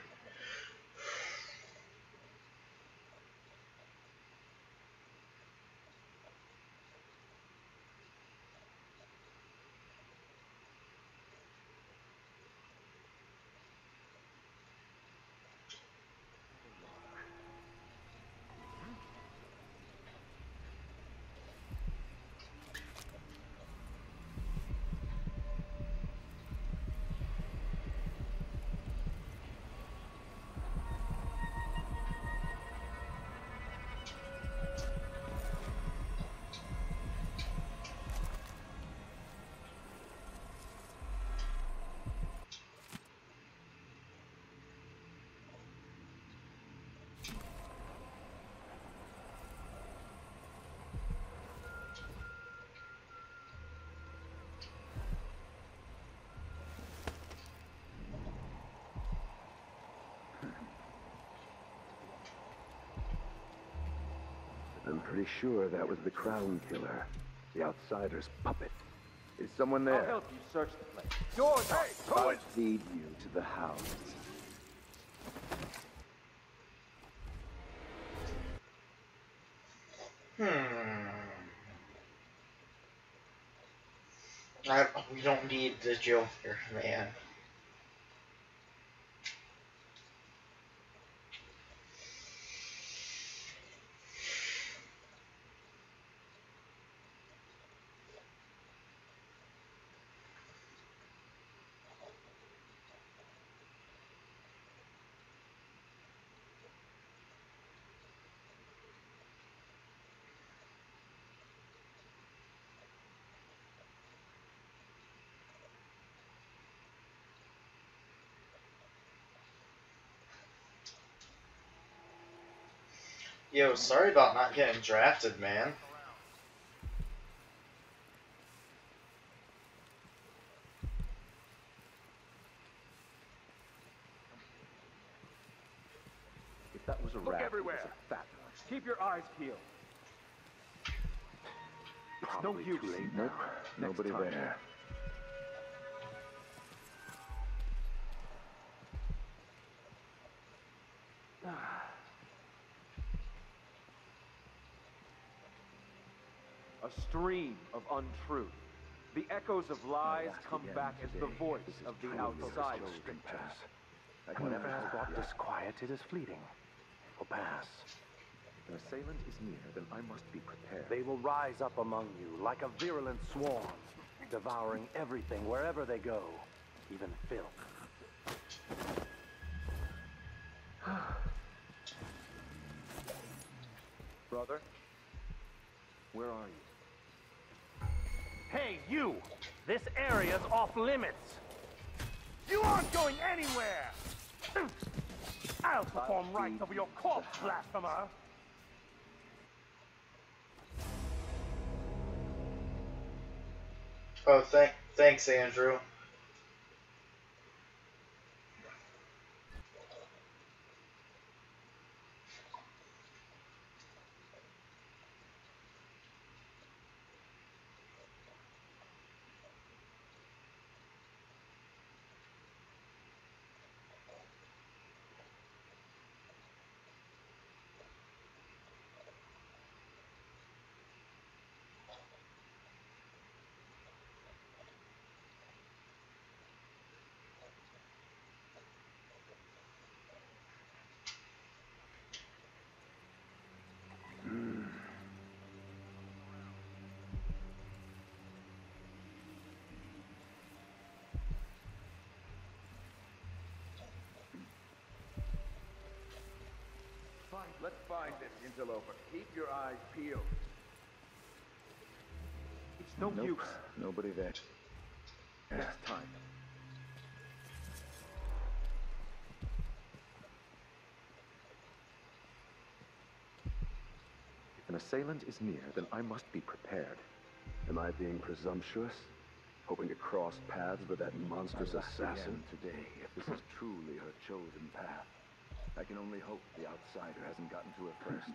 I'm pretty sure that was the Crown Killer. The outsider's puppet. Is someone there? I'll help you search the place. Doors up! I'll lead you to the house. We don't need the Joker, man. Yo, sorry about not getting drafted, man. If that was a Look rat, everywhere. it was a fat one. Keep your eyes peeled. It's no use. Too late. Nope. Nobody there. A stream of untruth. The echoes of lies come back as the voice of the outside strictures. Whatever has brought disquiet, it is fleeting. It will pass. If an assailant is near, then I must be prepared. They will rise up among you like a virulent swarm, devouring everything wherever they go, even filth. Brother, where are you? Hey, you! This area's off limits! You aren't going anywhere! I'll perform rites over your corpse, blasphemer! Oh, thanks, Andrew. Let's find this interloper. Keep your eyes peeled. It's no use. Nobody there. Next time. If an assailant is near, then I must be prepared. Am I being presumptuous? Hoping to cross paths with that monstrous assassin today, if this is truly her chosen path. I can only hope the outsider hasn't gotten to her first.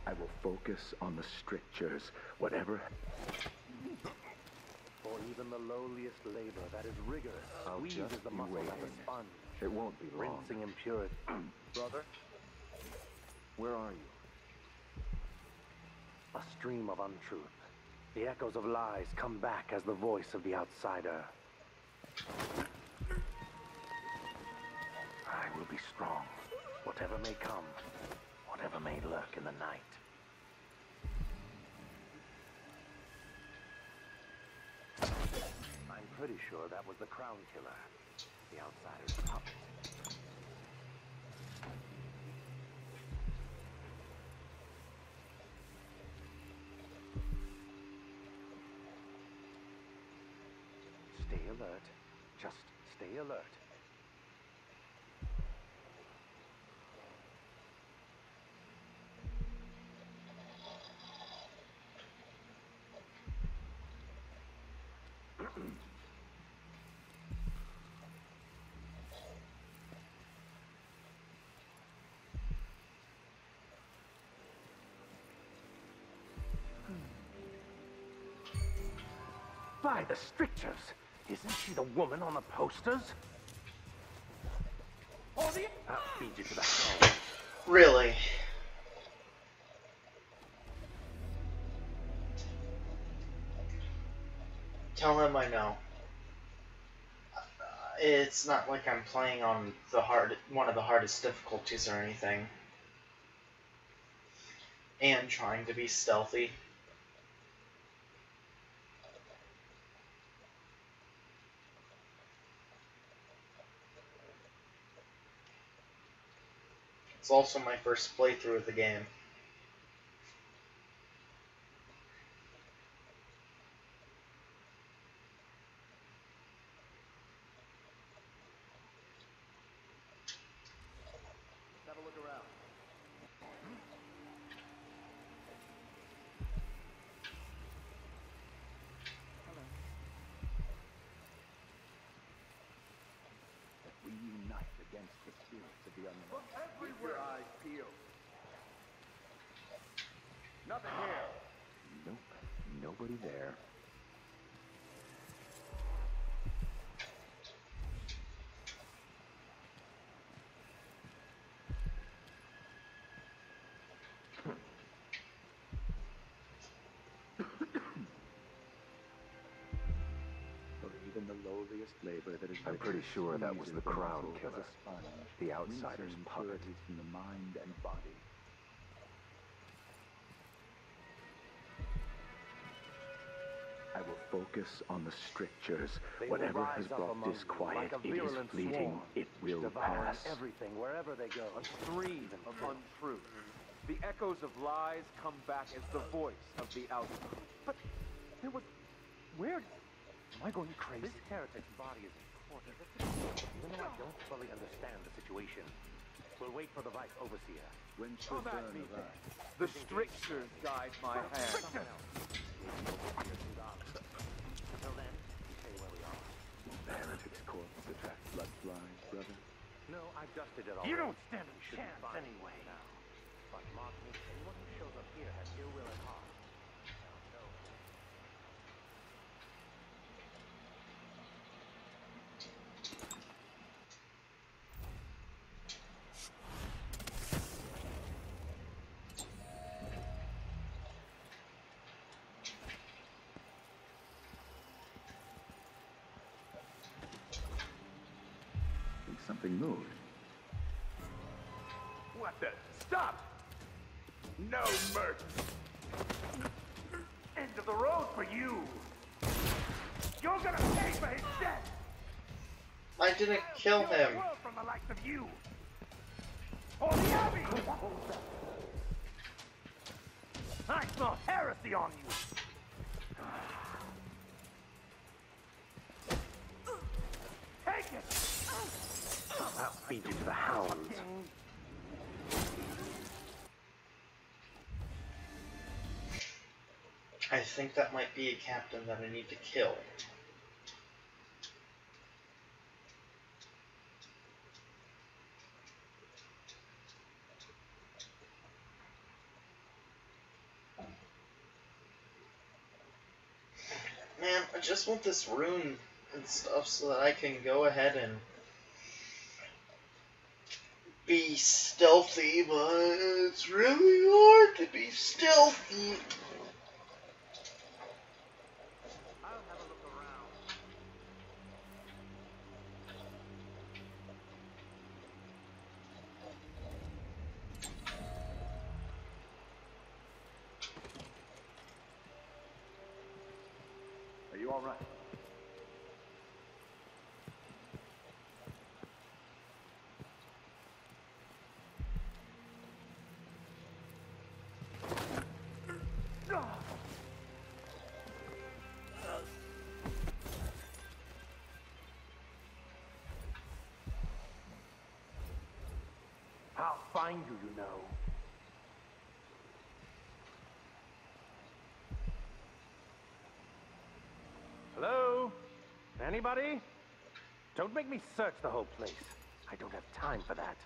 I will focus on the strictures, whatever. For even the lowliest labor that is rigorous squeezes the muscle like a sponge. It won't be long. Rinsing impurity. Brother, where are you? A stream of untruth. The echoes of lies come back as the voice of the outsider. I will be strong, whatever may come, whatever may lurk in the night. I'm pretty sure that was the Crown Killer, the outsider's puppet. Stay alert. Just stay alert. By the strictures! Isn't she the woman on the posters? I'll feed you to the hound. Really? Tell him I know. It's not like I'm playing on one of the hardest difficulties or anything. And trying to be stealthy. It's also my first playthrough of the game. Let's have a look around. Hello. That we unite against the spirits of the unknown. Keep your eyes peeled. Nothing here. Nope. Nobody there. For even the lowliest labor that is I'm pretty sure that was the crown killer. The outsider's puppet from the mind and body. I will focus on the strictures. Whatever has brought disquiet, it is fleeting. It will pass. Everything, wherever they go. A stream of untruth. The echoes of lies come back as the voice of the outside. But there was... Where... Am I going crazy? This heretic's body is important. Even though I don't fully understand the situation, we'll wait for the Vice Overseer. When shall that be? The strictures guide my hand. Until then, stay where we are. The heretic's corpse attracts blood flies, brother. No, I've dusted it all. You don't stand a Should be chance fine anyway. now. But mark me, anyone who shows up here has ill will at heart. Now, no. Think something moved. What the? Stop! No mercy! End of the road for you! You're gonna pay for his death! I didn't kill him. From the likes of you! Or the Abbey! I smell heresy on you! Take it! I'll feed you to the hounds. I think that might be a captain that I need to kill. Man, I just want this rune and stuff so that I can go ahead and be stealthy, but it's really hard to be stealthy. Are you all right? I'll find you, you know. Hello? Anybody? Don't make me search the whole place. I don't have time for that.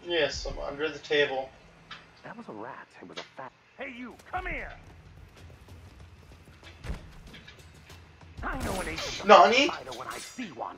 Yes, I'm under the table. That was a rat. It was a fat... Hey, you! Come here! I know an agent Nani? spider when I see one.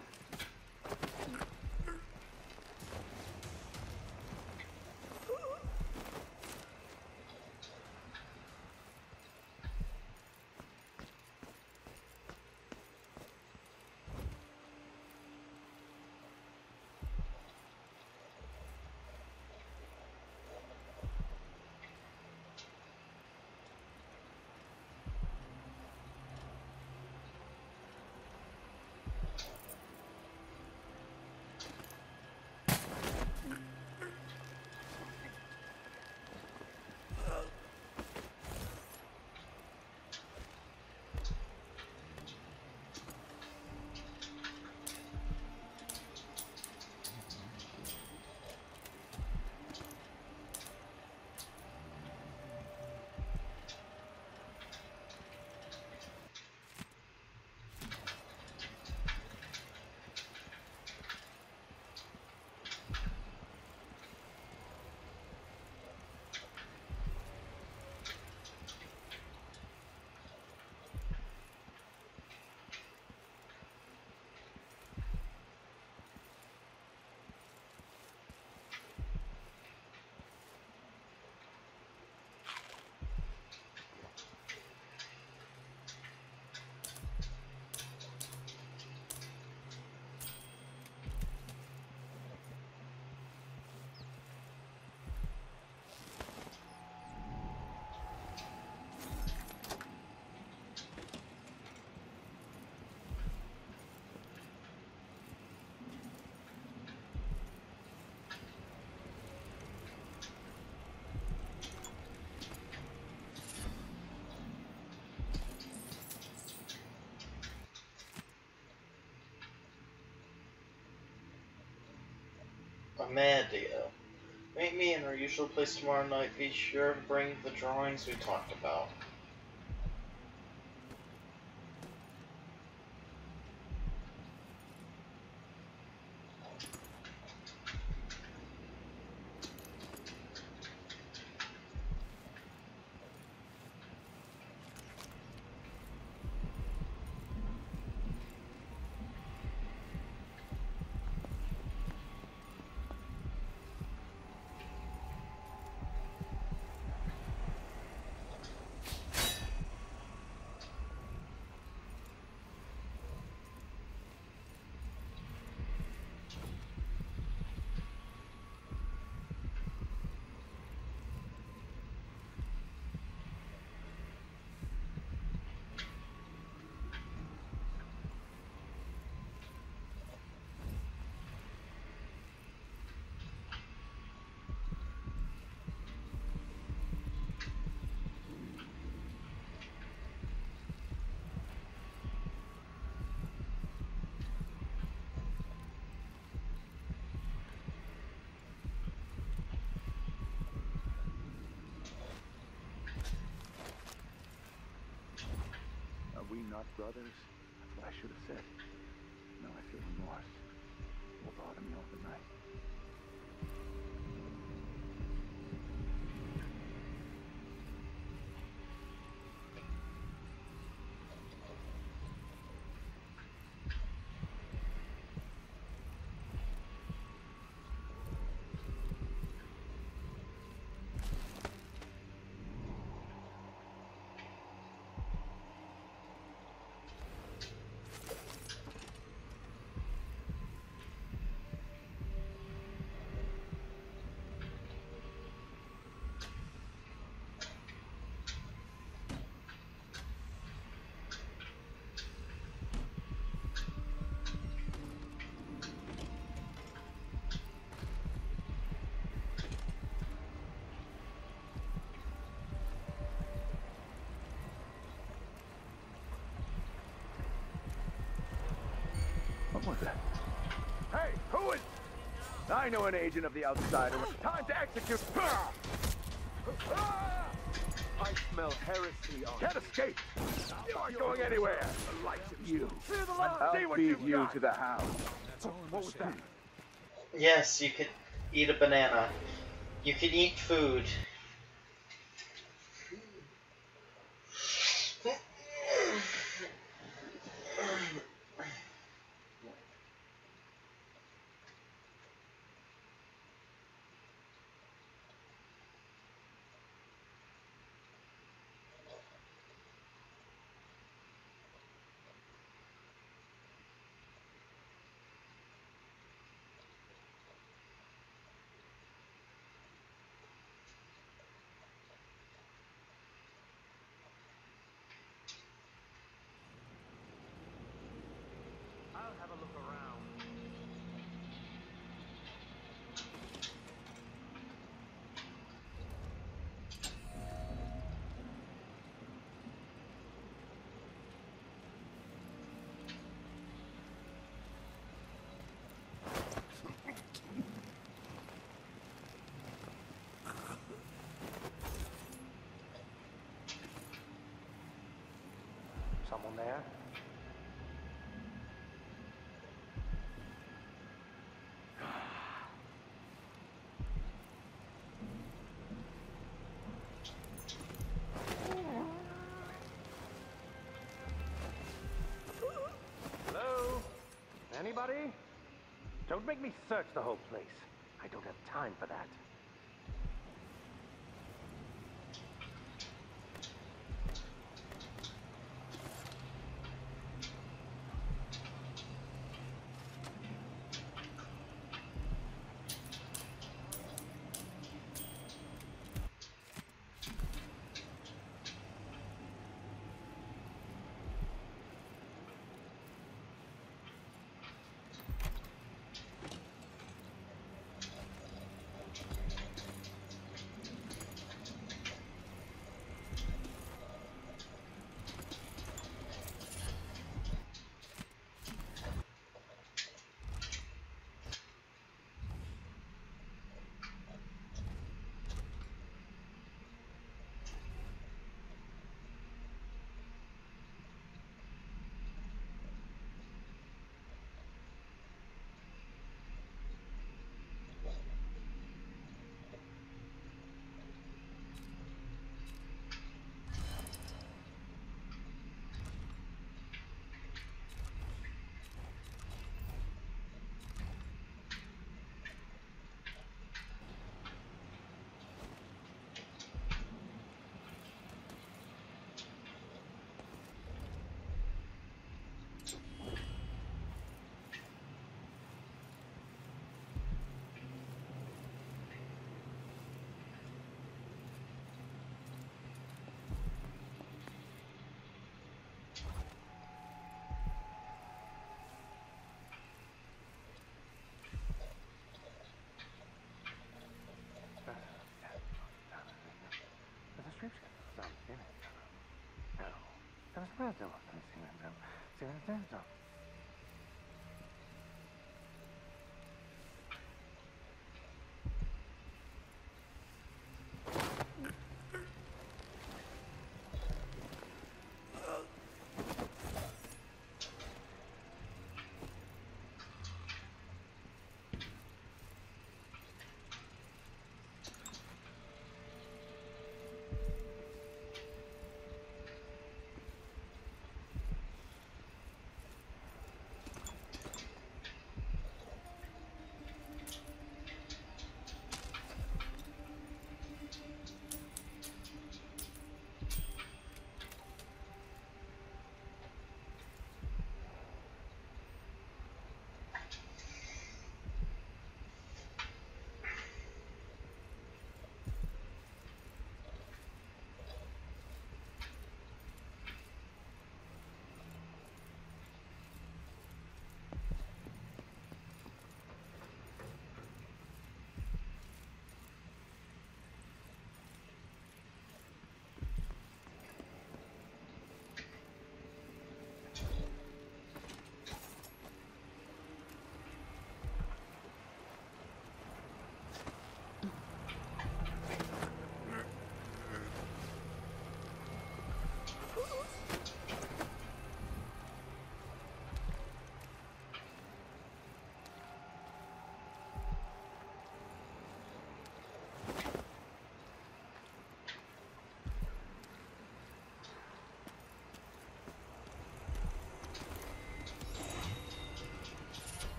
Amadio. Meet me in our usual place tomorrow night. Be sure to bring the drawings we talked about. Are we not brothers? That's what I should have said. Now I feel remorse. Will bother me all the night. What was that? Hey, who is... I know an agent of the Outsider. It's time to execute. I smell heresy on... Can't escape. You aren't going anywhere. The likes of you. I'll feed you to the house. What was that? Yes, you could eat a banana. You can eat food. problem there. Hello? Anybody? Don't make me search the whole place. I don't have time for that.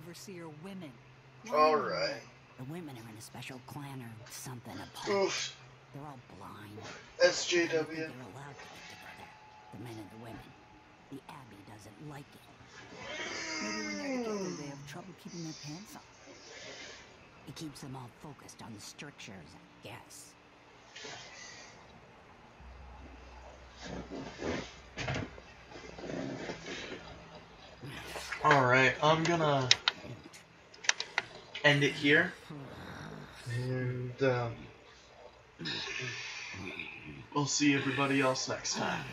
overseer women. Alright. The women are in a special clan or something. Oof. They're all blind. SJW. They're allowed to get together. The men and the women. The Abbey doesn't like it. Maybe when they're together, they have trouble keeping their pants on. It keeps them all focused on the strictures, I guess. Alright, I'm gonna end it here. And we'll see everybody else next time.